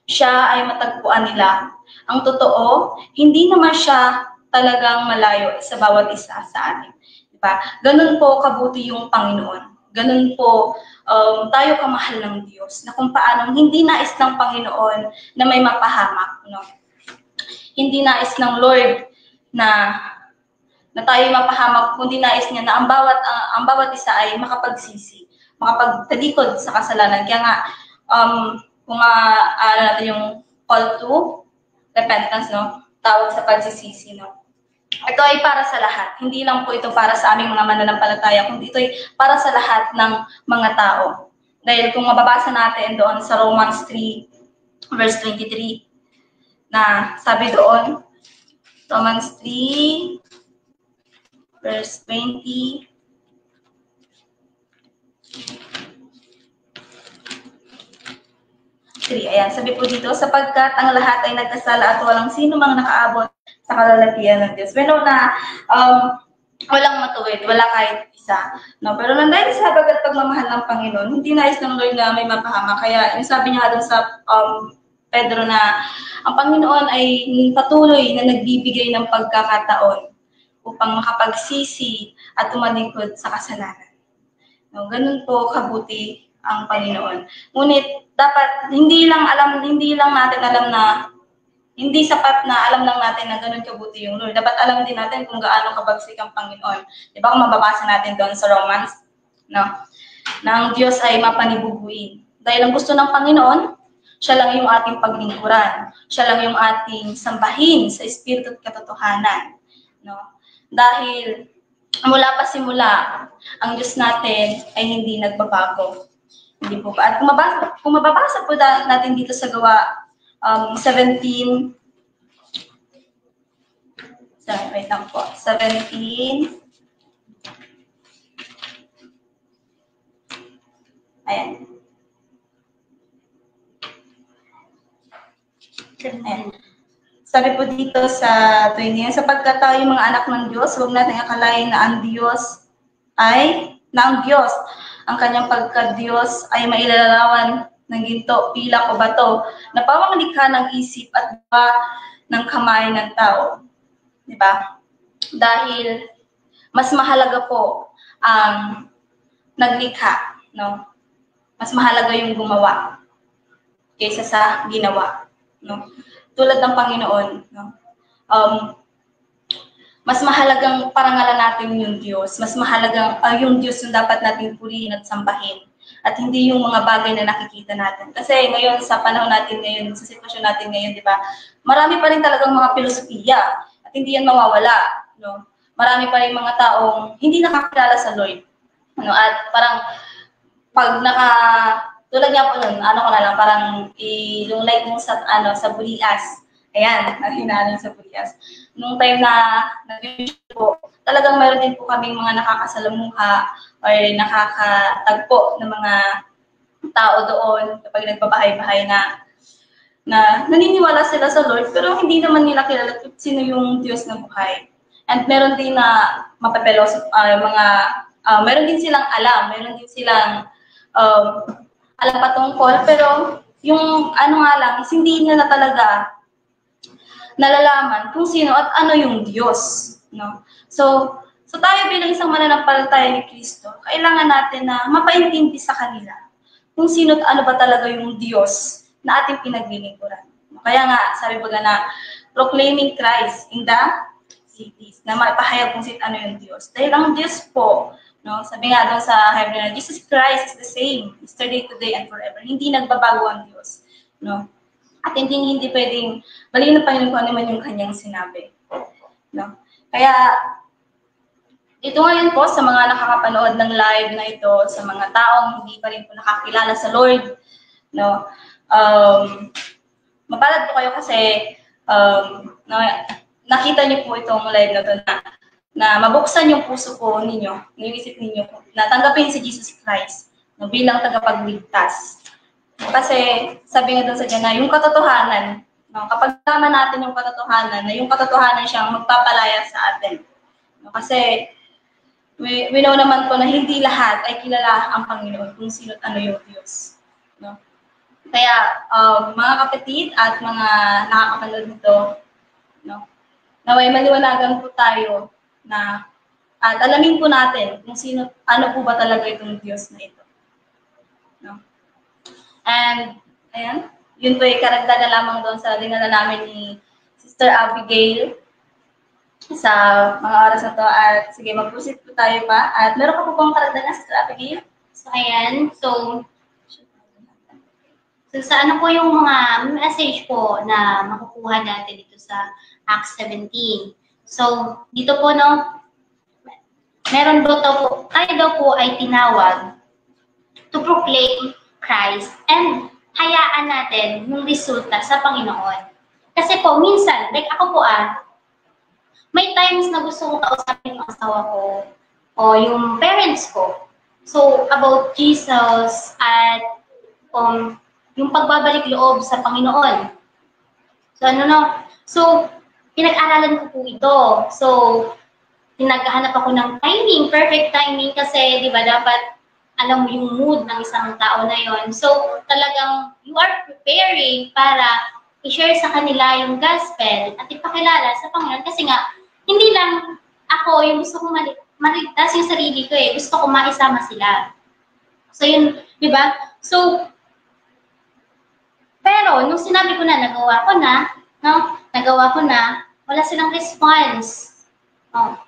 siya ay matagpuan nila. Ang totoo, hindi naman siya talagang malayo sa bawat isa sa atin. Diba? Ganun po kabuti yung Panginoon. Ganun po tayo kamahal ng Diyos. Na kung paano hindi nais ng Panginoon na may mapahamak. No? Hindi nais ng Lord na tayo mapahamak, kundi nais niya na ang bawat isa ay makapagsisi, makapagtalikod sa kasalanan. Kaya nga, kung natin yung call to repentance, no? Tawag sa pagsisisi, no? Ito ay para sa lahat. Hindi lang po ito para sa aming mga mananampalataya, kundi ito ay para sa lahat ng mga tao. Dahil kung mababasa natin doon sa Romans 3, verse 23, na sabi doon, Romans 3, verse 20, 3. Ayan, sabi po dito, sapagkat ang lahat ay nagkasala at walang sino mang nakaabot sa kalalakihan ng Diyos. We know na walang matuwid, wala kahit isa. No? Pero nang dahil sa habag at pagmamahal ng Panginoon, hindi nais ng Lord na may mapahama. Kaya yung sabi niya doon sa Pedro na ang Panginoon ay patuloy na nagbibigay ng pagkakataon upang makapagsisi at tumalingkod sa kasalanan. No, ganun po kabuti ang Panginoon. Ngunit dapat hindi lang natin alam na hindi sapat na alam lang natin na ganun kabuti yung Lord. Dapat alam din natin kung gaano kabagsik ang Panginoon. Di ba kung mababasa natin doon sa Romans, no? Na ang Diyos ay mapanibubuin. Dahil ang gusto ng Panginoon, siya lang yung ating paglingkuran. Siya lang yung ating sambahin sa espiritu at katotohanan. No? Dahil mula pa simula, ang Diyos natin ay hindi nagbabago. Hindi po ba? At kung mababasa po natin dito sa Gawa 17, wait lang po, 17, ayan. Ayan. Sabi po dito sa 20, sapagkat tayo mga anak ng Diyos, huwag natin akalain na ang Diyos, ang kanyang pagka-Diyos ay mailalarawan ng ginto, pilak o bato, na pamanglikha ng isip at ng kamay ng tao. Diba? Dahil mas mahalaga po ang naglikha, no? Mas mahalaga yung gumawa kaysa sa ginawa, no? Tulad ng Panginoon, no? Mas mahalagang parangalan natin yung Diyos. Mas mahalagang yung Diyos yung dapat natin purihin at sambahin. At hindi yung mga bagay na nakikita natin. Kasi ngayon, sa panahon natin ngayon, sa sitwasyon natin ngayon, di ba, marami pa rin talagang mga filosofiya. At hindi yan mawawala. No? Marami pa rin mga taong hindi nakakilala sa Lord. No? At parang, pag tulad nga po nun, parang yung like mo sa Bulias. Ayan, nahinanong sa Bulias. Nung time na nag-YouTube po, talagang meron din po kaming mga nakakasalamuha or nakakatagpo ng mga tao doon kapag nagbabahay-bahay na naniniwala sila sa Lord pero hindi naman nila kilala sino yung Diyos ng buhay. And meron din na mapapelos, meron din silang alam, meron din silang alam patungkol, pero yung hindi nila talaga nalalaman kung sino at ano yung Diyos, no? So tayo bilang isang mananampalataya ni Kristo, kailangan natin na mapaintindi sa kanila kung sino at ano ba talaga yung Diyos na ating pinaglilingkuran. Kaya nga, sabi ba na, proclaiming Christ in the cities, na maipahayag kung sino ano yung Diyos. Dahil ang Diyos po, no, sabi nga doon sa Hebrew na, Jesus Christ is the same, yesterday, today, and forever. Hindi nagbabago ang Diyos, no? At hindi pwedeng baliin ng Panginoon kung ano man yung kanyang sinabi. No? Kaya, ito ngayon po sa mga nakakapanood ng live na ito, sa mga taong hindi pa rin po nakakilala sa Lord, no? Mapalad po kayo kasi nakita niyo po itong live na ito na mabuksan yung puso po ninyo, yung isip ninyo, na tanggapin si Jesus Christ no, bilang tagapagligtas. Kasi sabi nga doon sa dyan na yung katotohanan, no, kapag tama natin yung katotohanan, na yung katotohanan siyang magpapalaya sa atin. No, kasi we know naman po na hindi lahat ay kilala ang Panginoon kung sino at ano yung Diyos. No? Kaya mga kapatid at mga nakakapanood nito, no, naway maliwanagan po tayo na at alamin po natin kung sino, ano po ba talaga itong Diyos na ito. No? And, ayan, yun po ay karagdagan lamang doon sa dinala namin ni Sister Abigail sa mga oras na to. At sige, mag-proceed po tayo pa. At meron ka po pong karagdagan, Sister Abigail? So, ayan. So sa ano po yung mga message po na makukuha natin dito sa Acts 17. So, dito po, no, meron tayo daw po ay tinawag to proclaim Christ and hayaan natin yung resulta sa Panginoon. Kasi po, minsan, like ako po may times na gusto kong kausapin yung asawa ko o yung parents ko. So, about Jesus at yung pagbabalik loob sa Panginoon. So, So, pinag-aralan ko po ito. So, naghahanap ako ng timing, perfect timing kasi, di ba, dapat alam mo yung mood ng isang tao na yon. So, talagang you are preparing para i-share sa kanila yung gospel at ipakilala sa Panginoon kasi nga, hindi lang ako yung gusto kong maligtas yung sarili ko eh. Gusto ko maisama sila. So, yun, di ba? So, pero, nung sinabi ko na, nagawa ko na, wala silang response.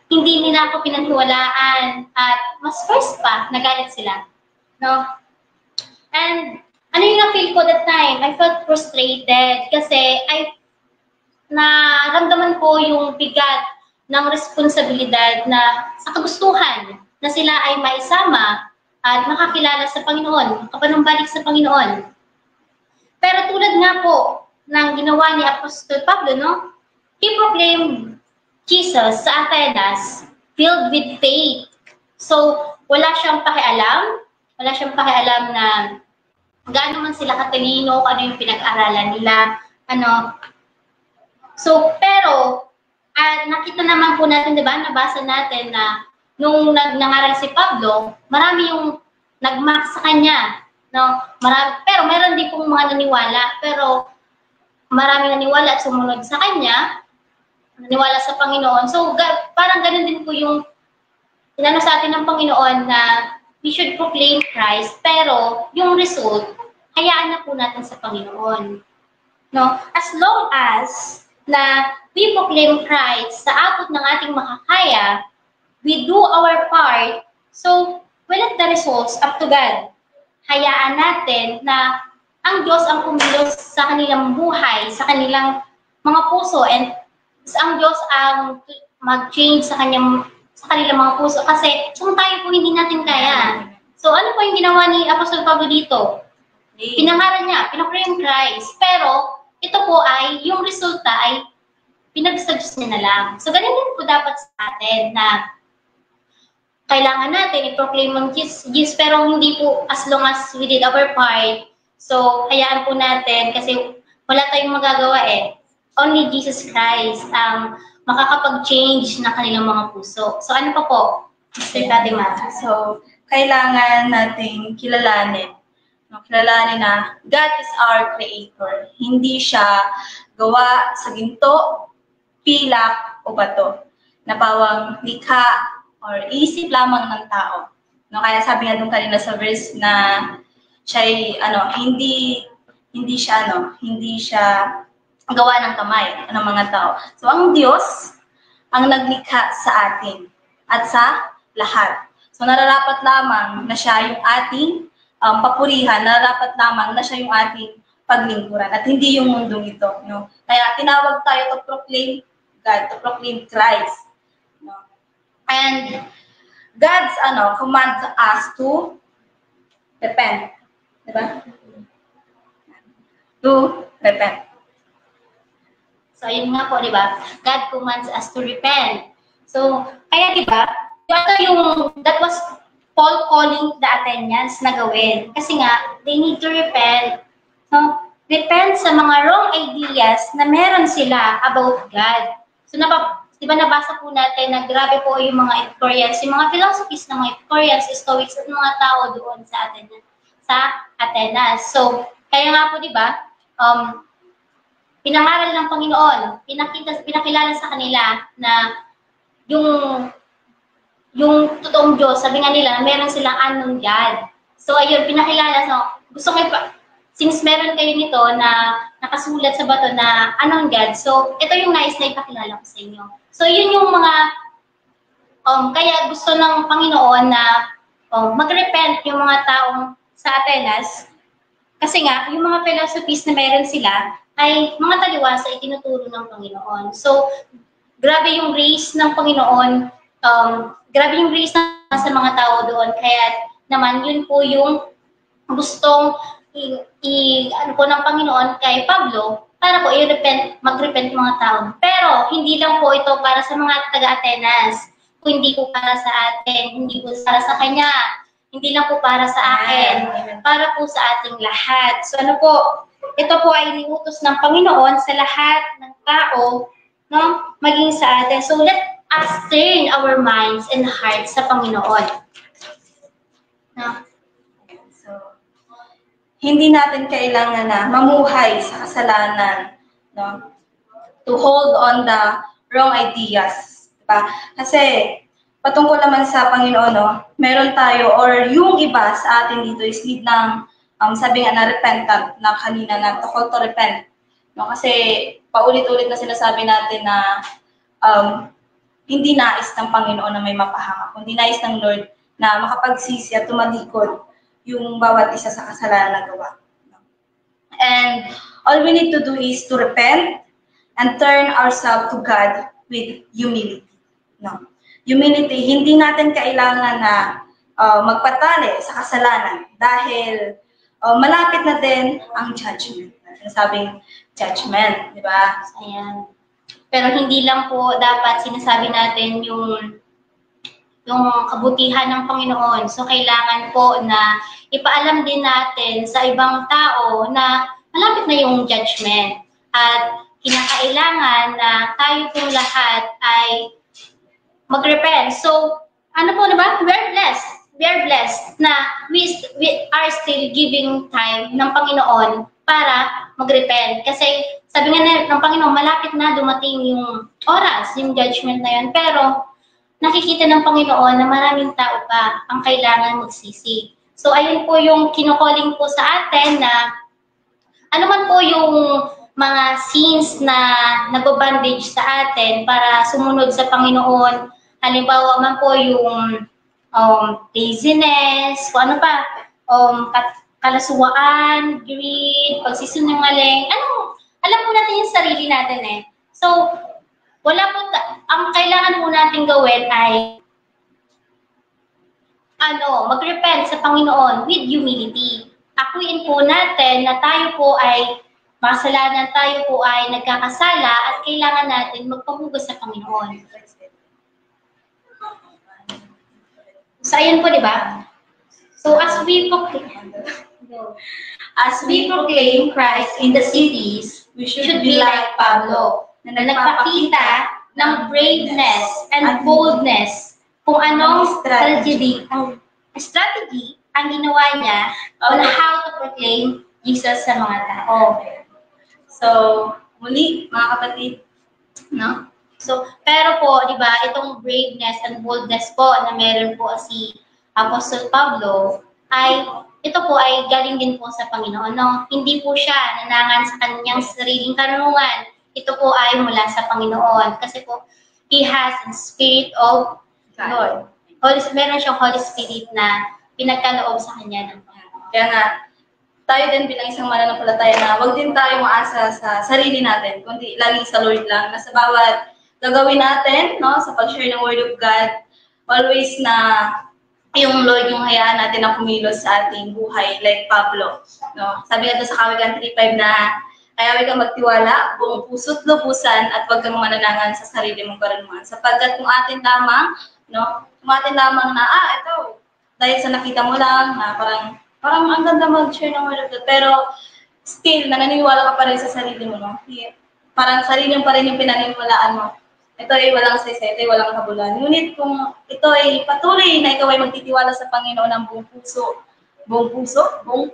Hindi nila ako pinaghiwalaan at mas first pa, nagalit sila. No? And ano yung na-feel ko that time? I felt frustrated kasi naramdaman ko yung bigat ng responsibilidad na sa kagustuhan na sila ay maisama at makakilala sa Panginoon, kapanumbalik sa Panginoon. Pero tulad nga po ng ginawa ni Apostol Pablo, no? He proclaimed Jesus sa Atenas filled with faith. So, wala siyang pakialam na gaano man sila katalino, ano yung pinag-aralan nila, So, pero, nakita naman po natin, di ba, nabasa natin na nung nangaral si Pablo, marami yung nag-mark sa kanya. No? Pero meron din pong mga naniwala, pero marami naniwala at sumunod sa kanya, naniwala sa Panginoon. So, parang ganun din po yung inano sa atin ng Panginoon na we should proclaim Christ, pero yung result, hayaan na po natin sa Panginoon. No? As long as na we proclaim Christ sa abot ng ating makakaya, we do our part, so we let the results up to God. Hayaan natin na ang Diyos ang kumilos sa kanilang buhay, sa kanilang mga puso, and ang Diyos ang mag-change sa kanilang mga puso. Kasi kung tayo po hindi natin kaya. So ano po yung ginawa ni Apostol Pablo dito? Pinangaral niya, pinoclaim Christ. Pero ito po ay, yung resulta ay pinag-suggest niya na lang. So ganun din po dapat sa atin na kailangan natin i-proclaim ang Jesus, pero hindi po as long as we did our part. So, hayaan po natin kasi wala tayong magagawa eh. Only Jesus Christ ang makakapag-change na kanilang mga puso. So, ano pa po, Mr. Fatima? So, kailangan nating kilalanin na God is our Creator. Hindi siya gawa sa ginto, pilak, o bato. Na pawang likha or isip lamang ng tao. No, kaya sabi nga doon kanina sa verse na siya hindi siya gawa ng kamay ng mga tao. So ang Diyos ang naglikha sa atin at sa lahat. So nararapat lamang na siya yung ating papurihan, nararapat lamang na siya yung ating paglingkuran at hindi yung mundong ito. No? Kaya tinawag tayo to proclaim God, to proclaim Christ. No? And God's commands us to repent. Diba? To repent. So, ayun nga po, di ba? God commands us to repent. So, kaya di ba, that was Paul calling the Athenians na gawin. Kasi nga, they need to repent. So, repent sa mga wrong ideas na meron sila about God. So, di ba nabasa po natin na grabe po yung mga Epicureans, yung mga philosophies ng mga Epicureans, Stoics, at mga tao doon sa Atenas. So, kaya nga po, di ba, pinangaral ng Panginoon, pinakilala sa kanila na yung totoong Diyos, sabi nga nila, meron silang unknown God. So, ayun, pinakilala. So, gusto ko since meron kayo nito na nakasulat sa bato na unknown God, so, ito yung nais na ipakilala ko sa inyo. So, yun yung mga, kaya gusto ng Panginoon na mag-repent yung mga taong sa Atenas. Kasi nga, yung mga philosophies na meron sila ay mga taliwas sa itinuturo ng Panginoon. So, grabe yung grace ng Panginoon, grabe yung grace sa mga tao doon. Kaya naman, yun po yung gustong ng Panginoon kay Pablo para po mag-repent mga tao. Pero, hindi lang po ito para sa mga taga-Atenas. Kung hindi po para sa atin, hindi po para sa kanya. Hindi lang po para sa akin, para po sa ating lahat. So ano po, ito po ay iniutos ng Panginoon sa lahat ng tao, no? Maging sa atin. So let us turn our minds and hearts sa Panginoon. No? So, hindi natin kailangan na mamuhay sa kasalanan, no? To hold on the wrong ideas, diba? Kasi patungkol naman sa Panginoon, no, meron tayo, or yung iba sa atin dito is need ng, sabi nga na repentant, na kanina na to call to repent. No? Kasi paulit-ulit na sinasabi natin na hindi nais ng Panginoon na may mapahamak, kundi nais ng Lord na makapagsisi at tumalikod yung bawat isa sa kasalanan na gawa. No? And all we need to do is to repent and turn ourselves to God with humility. No? Humility, hindi natin kailangan na magpatali sa kasalanan dahil malapit na din ang judgment. Sinasabing judgment, di ba? Ayan. Pero hindi lang po dapat sinasabi natin yung kabutihan ng Panginoon. So kailangan po na ipaalam din natin sa ibang tao na malapit na yung judgment. At kinakailangan na tayo pong lahat ay mag-repent. So, ano po, diba? We are blessed na we are still giving time ng Panginoon para mag-repent. Kasi sabi nga ng Panginoon, malapit na dumating yung oras, yung judgment na yun. Pero nakikita ng Panginoon na maraming tao pa ang kailangan magsisi. So, ayun po yung kinukalling po sa atin na ano man po yung mga sins na nag-bandage sa atin para sumunod sa Panginoon. Halimbawa man po yung laziness, kung ano pa, kalasuwaan, greed, pagsisinungaling, alam po natin yung sarili natin eh. So, wala po, ang kailangan po natin gawin ay mag-repent sa Panginoon with humility. Akuin po natin na tayo po ay makasalanan, tayo po ay nagkakasala at kailangan natin magpahugas sa Panginoon. So, ayun po, di ba? So, as we proclaim Christ in the cities, we should be like Pablo, na nagpakita ng braveness and boldness kung anong strategy ang ginawa niya on how to proclaim Jesus sa mga tao. So, muli, mga kapatid, no? So, pero po, di ba, itong braveness and boldness po na meron po si Apostle Pablo, ito po ay galing din po sa Panginoon. No? Hindi po siya nanangan sa kanyang sariling karunungan. Ito po ay mula sa Panginoon. Kasi po, he has the Spirit of Lord. Meron siyang Holy Spirit na pinagkaloob sa kanya ng Panginoon. Kaya nga, tayo din bilang isang mananampalataya na huwag din tayo maasa sa sarili natin, kundi laging sa Lord lang, na sa bawat gagawin natin, no, sa pag-share ng Word of God, always na yung Lord yung hayaan natin na kumilos sa ating buhay, like Pablo. No? Sabi nga sa Kawikaan 3:5 na, kaya kang magtiwala, buong puso't lubusan, at huwag kang mananangan sa sarili mong karunungan. Sapagkat kung atin lamang, no, na, ito, dahil sa nakita mo lang, na parang ang ganda mag-share ng Word of God, pero still, naniniwala ka pa rin sa sarili mo, no? Parang sarili mo pa rin yung pinaniniwalaan mo. Ito ay walang sese, ito ay walang kabulan. Ngunit kung ito ay patuloy na ikaw ay magtitiwala sa Panginoon ng buong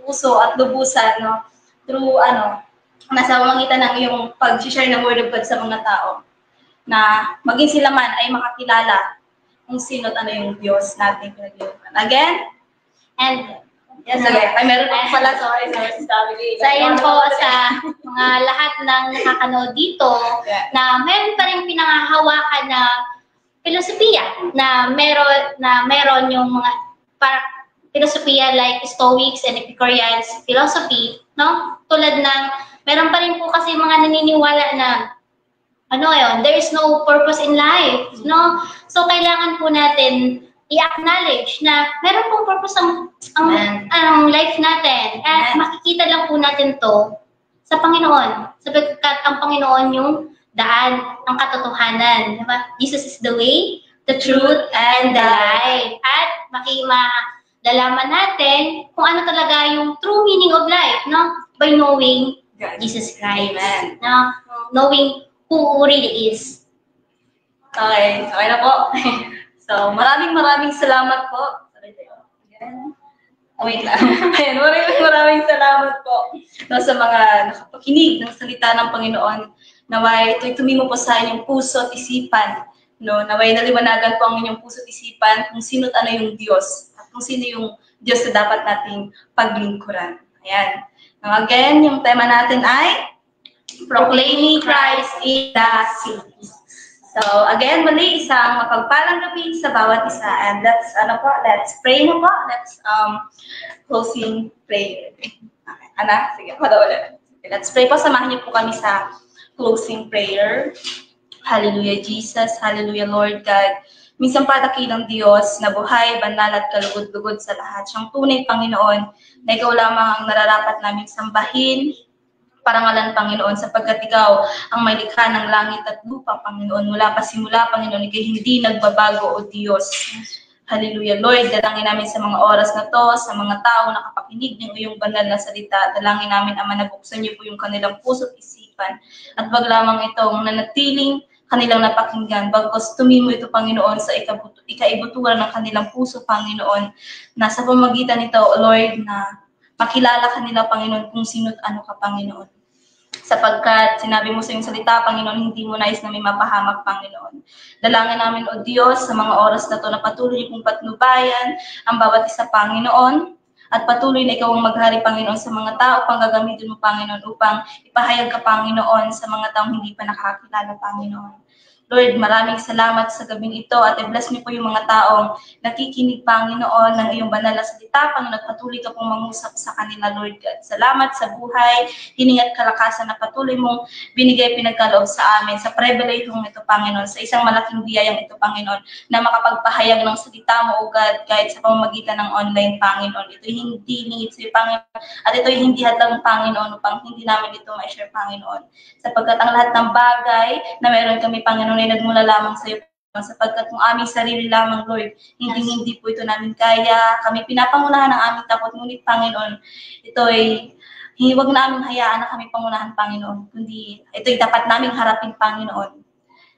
puso at lubusan, no? Through, nasa pamamagitan ng iyong pag-share ng Word of God sa mga tao, na maging sila man ay makakilala kung sino at ano yung Diyos natin pinaglilingkuran. Again, and yes, okay. Ay, meron ako pala. Sorry. So, ayan po sa mga lahat ng nakakanood dito, na meron pa rin pinangahawakan na filosofiya, na meron yung mga filosofiya like Stoics and Epicureans philosophy, no? Tulad ng, meron pa rin po kasi mga naniniwala na, there is no purpose in life, no? So, kailangan po natin i-acknowledge na meron pong purpose ang life natin. At makikita lang po natin to sa Panginoon. Sapagkat ang Panginoon yung daan, ang katotohanan. Diba? Jesus is the way, the truth, and the life. At lalaman natin kung ano talaga yung true meaning of life, no? By knowing Jesus Christ. Amen. No? Knowing who really is. Okay, okay na po. So, maraming salamat po. Sorry, again. Oh, wait lang. Ayan, maraming salamat po no, sa mga nakapakinig ng salita ng Panginoon. Naway ito'y tumimo po sa inyong puso at isipan. No, naway naliwanagan po ang inyong puso at isipan kung sino at ano yung Diyos. At kung sino yung Diyos na dapat nating paglingkuran. Ayan. Now again, yung tema natin ay Proclaiming Christ in the Cities. So, again, muli, isang mapagpalang gabi sa bawat isa. And let's pray na po. Let's closing prayer. Okay. Ana, sige, madawala. Let's pray po. Samahan niyo po kami sa closing prayer. Hallelujah, Jesus. Hallelujah, Lord God. Minsan pa dakilang Diyos na buhay, banal at kalugod-lugod sa lahat. Siyang tunay, Panginoon, na ikaw lamang ang nararapat naming sambahin, parangalan, Panginoon, sapagkat ikaw ang may likha ng langit at lupa, Panginoon. Mula pa simula, Panginoon, ikay hindi nagbabago, O Diyos. Hallelujah, Lord. Dalangin namin sa mga oras na to, sa mga tao na kapakinig ng iyong banal na salita. Dalangin namin, Ama, na buksan niyo po yung kanilang puso at isipan. At wag lamang itong nanatiling kanilang napakinggan. Bagkos tumimo ito, Panginoon, sa ikaibuturan ng kanilang puso, Panginoon, na sa pamagitan nito, O Lord, na makilala kanila, Panginoon, kung sino't ano ka, Panginoon. Sapagkat sinabi mo sa iyong salita, Panginoon, hindi mo nais na may mapahamak, Panginoon. Dalangin namin, O Diyos, sa mga oras na ito na patuloy kong patnubayan ang bawat isa, Panginoon, at patuloy na ikaw ang maghari, Panginoon, sa mga tao pang gagamitin mo, Panginoon, upang ipahayag ka, Panginoon, sa mga taong hindi pa nakakilala, Panginoon. Lord, maraming salamat sa gabing ito at i-bless niyo po yung mga taong nakikinig, Panginoon, ng iyong banal na salita. Panginoon, patuloy ka pong mangusap sa kanila, Lord God. Salamat sa buhay, hining at kalakasan na patuloy mong binigay pinagkaloob sa amin, sa pribilehong ito, Panginoon, sa isang malaking biyayang ito, Panginoon, na makapagpahayag ng salita mo, O God, kahit sa pamamagitan ng online, Panginoon. Ito'y hindi lingit sa iyo, Panginoon, at ito'y hindi hadlang, Panginoon, upang hindi namin ito ma-share, Panginoon. Sapagkat ang lahat ng bagay na meron kami, Panginoon, ay nagmula lamang sa iyo, sapagkat kung aming sarili lamang, Lord, hindi po ito namin kaya. Kami pinapangunahan ng aming takot, ngunit, Panginoon, ito ay huwag namin hayaan na kami pangunahan, Panginoon, kundi ito'y dapat naming harapin, Panginoon,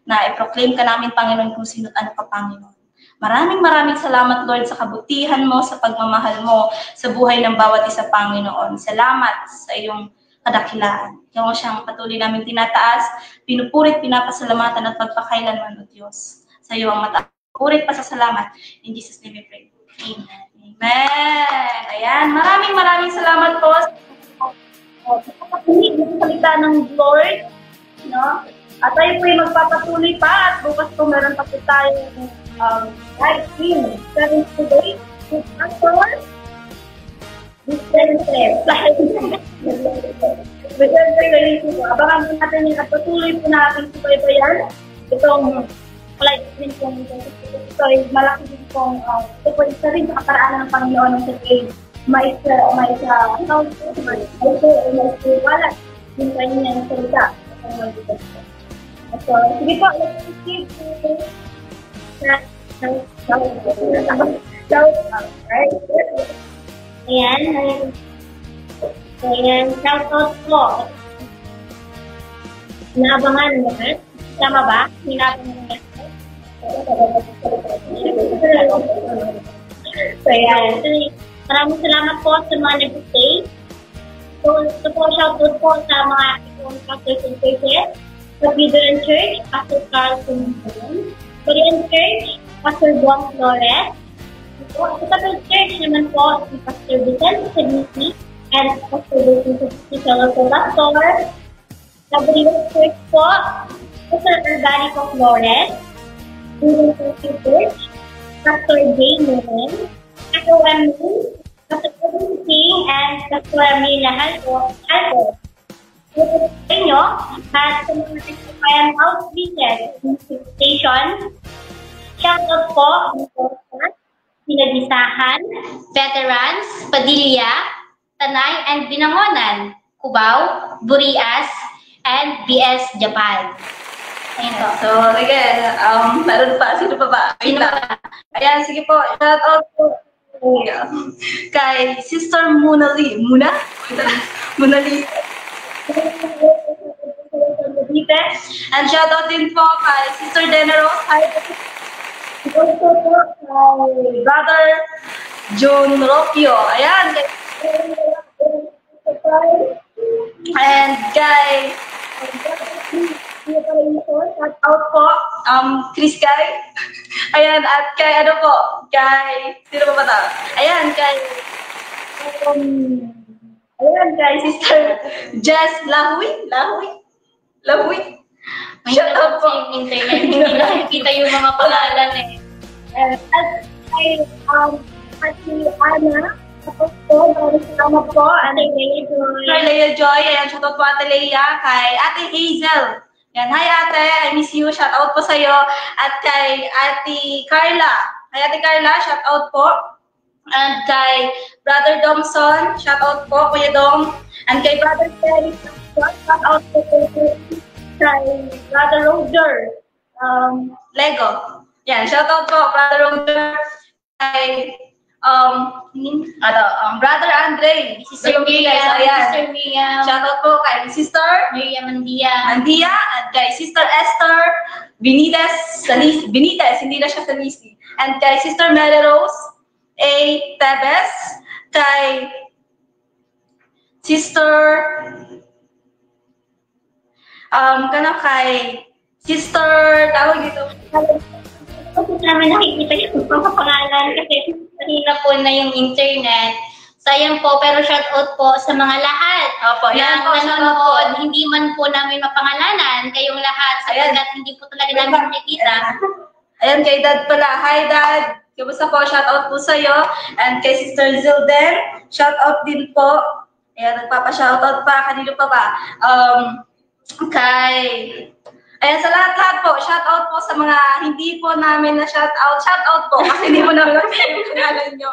na i-proclaim ka namin, Panginoon, kung sino't ano ka, Panginoon. Maraming salamat, Lord, sa kabutihan mo, sa pagmamahal mo, sa buhay ng bawat isa, Panginoon. Salamat sa iyong kadakilaan. Ikaw siyang patuloy namin tinataas, pinupurit, pinapasalamatan at pagpakailanman, O Diyos. Sa iyo ang matapurit pa sa salamat. In Jesus' name we pray. Amen. Amen. Ayan. Maraming salamat po sa pagpapakinig ng salita ng Lord. No? At tayo po yung magpapatuloy pa at bukas po meron pa po tayo live stream. 7 today. With Pastor abangan po natin yung patuloy po natin subaybayan itong live stream po nito. Ito ay malaki din pong ito po isa rin sa kaparaanan ng Panginoon ng sige may wala yung kanyang salita. So, sige po, let's proceed to right? Ayan. Shoutout po. Naabangan mo ba? Tama ba? Hinabangan mo ba? So, ayan. Maraming salamat po sa mga nag-stay. So, shoutout po sa mga ibang pastors and churches. Sa Gideon Church, Pastor Carlson Moon. Korean Church, Pastor Juan Flores. Sa Catholic Church naman po, si Pastor Vicente Sabisi and Pastor Vicente Pastor. Sa Brilliant Church po, Pastor Organico Flores. Brilliant Church, Pastor Jay Moon. Pastor Wemley, Pastor Kevin Singh, and Pastor Amina Halpo. Ito sa inyo at sa mga nagpapayan outreaches station. Shoutout po Pinagdisahan, Veterans, Padilla, Tanay, and Binangonan, Cubao, Burias, and BS Japan. Ayun po. So, again, meron pa. Sino pa ba? Ayan, sige po. Shoutout po kay Sister Munali. Munali. And shoutout din po kay Sister Denero. Also po kay Brother John Rocio. Ayan. And kay shout out po, Chris Kai. Ayan, at kay ano po, kay, sino pa ba ta? Ayan, kay Sister Jess Lahui. Shout out po. Yung internet, hindi nakikita yung mga pangalan eh. At kay Ate Ana, tapos po, maraming salamat po, Ate Leia Joy. Ayan, shout out po Ate Leia. Kay Ate Hazel. Yan, hi Ate, I miss you. Shout out po sa'yo. At kay Ate Carla. Kay Ate Carla, shout out po. And kay Brother Domson, shout out po, Kuya Dom. And kay Brother Terry, shout out po kay Brother Roger. Lego. Yan, shout out po, Brother Roger. Kay Brother Andre, Sister Miriam, shout out po kay Sister Miriam Mandia, at kay Sister Esther Benitez, hindi na siya Salisi, and kay Sister Mary Rose A. Tebes, kay Sister kay Sister, tawag dito, Kasi namin nakikita yung mga pangalan kasi kanina po na yung internet. Sayang po, pero shoutout po sa mga lahat Opo, yan po, nanonood. Hindi man po namin mapangalanan kayong lahat sapagkat hindi po talaga namin nakikita. Ayan, kay Dad pala. Hi, Dad. Kamusta po? Shoutout po sa'yo. And kay Sister Zilden, shoutout din po. Ayan, nagpapa-shoutout pa. Kanino pa ba? Ayan, sa lahat-lahat po, shoutout po sa mga hindi po namin na shoutout po kasi hindi po namin yung pangalan nyo.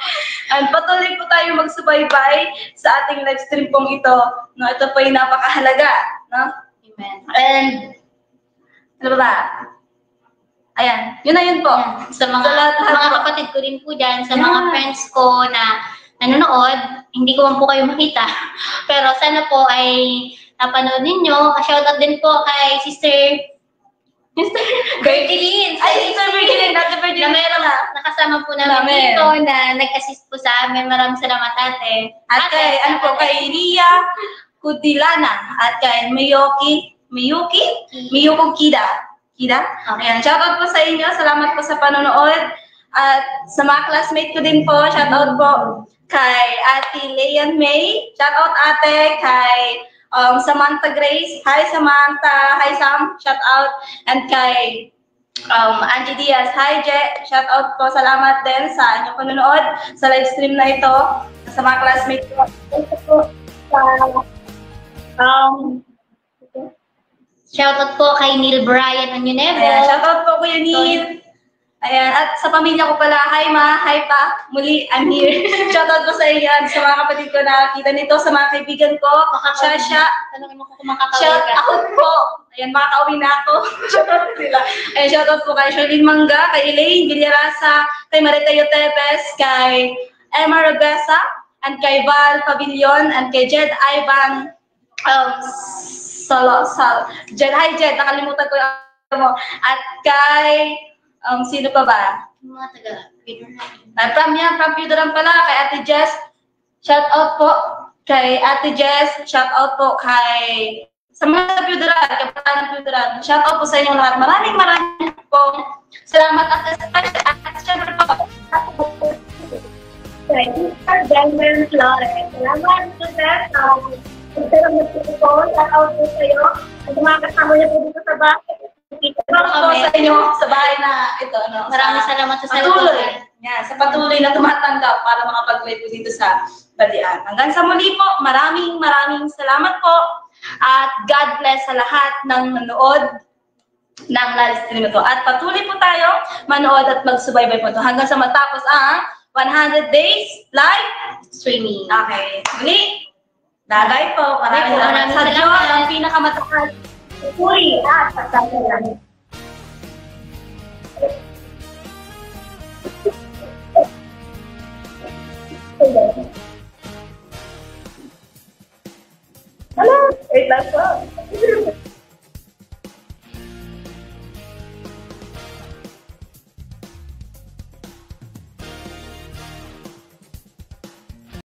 And patuloy po tayo magsubaybay sa ating live stream pong ito. No, ito po yung napakahalaga. No? Amen. And, ano ba? Ayan, yun na yun po. Ayan. Sa mga kapatid ko din po dyan, sa mga friends ko na nanonood, hindi ko man po kayo makita. Pero sana po ay napanood ninyo. Shoutout din po kay Sister Bertilin. Ay, Sister Bertilin. Dr. Bertilin. Na meron nakasama po namin dito na nag-assist po sa amin. Maraming salamat ate. At kay, kay Ria Kudilana. At kay Miyuko Kida. Ayan, shoutout po sa inyo. Salamat po sa panonood. At sa mga classmate ko din po, shoutout po kay Ate Leanne May. Shoutout ate kay Samantha Grace. Hi Samantha. Hi Sam. Shout out. And kay Angie Diaz. Hi Je. Shout out po. Salamat din sa inyong panonood sa live stream na ito. Sa mga classmates ko. Shout out po kay Neil Brian Anyunevo. Ayan, shout out po Kuya Neil. Ayan, at sa pamilya ko pala, hi ma, hi pa, muli, I'm here. Shoutout po sa iyo, sa mga kapatid ko na nakakita nito, sa mga kaibigan ko, Shasha. Tanungin mo ko kung makakauwi ka. Shoutout po. Ayan, makakauwi na ako. Shoutout sila. Ayan, shoutout po kay Charlene Mangga, kay Elaine Villarasa, kay Marita Yotepes, kay Emma Rebesa, and kay Val Pavilion, and kay Jed Ivan Jed, hi Jed, nakalimutan ko yung mo. At kay sino pa ba? Mga From Pidoran pala, kay Ate Jess. Shout out po kay Ate Jess. Shout out po kay sa mga Pidoran, kapatid Pidoran. Shout out po sa inyong lahat. Maraming po salamat at syempre po. kay Mr. Denver Flores. Salamat po sir. Salamat po. Shout out po sa iyo. At mga kasama niyo po dito sa bahay. Sa inyo, sa bahay na ito. Maraming salamat sa patuloy. Yan, sa patuloy na tumatanggap para makapag-live po dito sa Balian. Hanggang sa muli po, maraming salamat po. At God bless sa lahat ng nanood ng live stream ito. At patuloy po tayo manood at magsubaybay po ito hanggang sa matapos ang 100 days live streaming. Okay. Muli, dagay po. Maraming salamat sa Diyos, ang pinakamataas. Uy, sasabihan. Hello.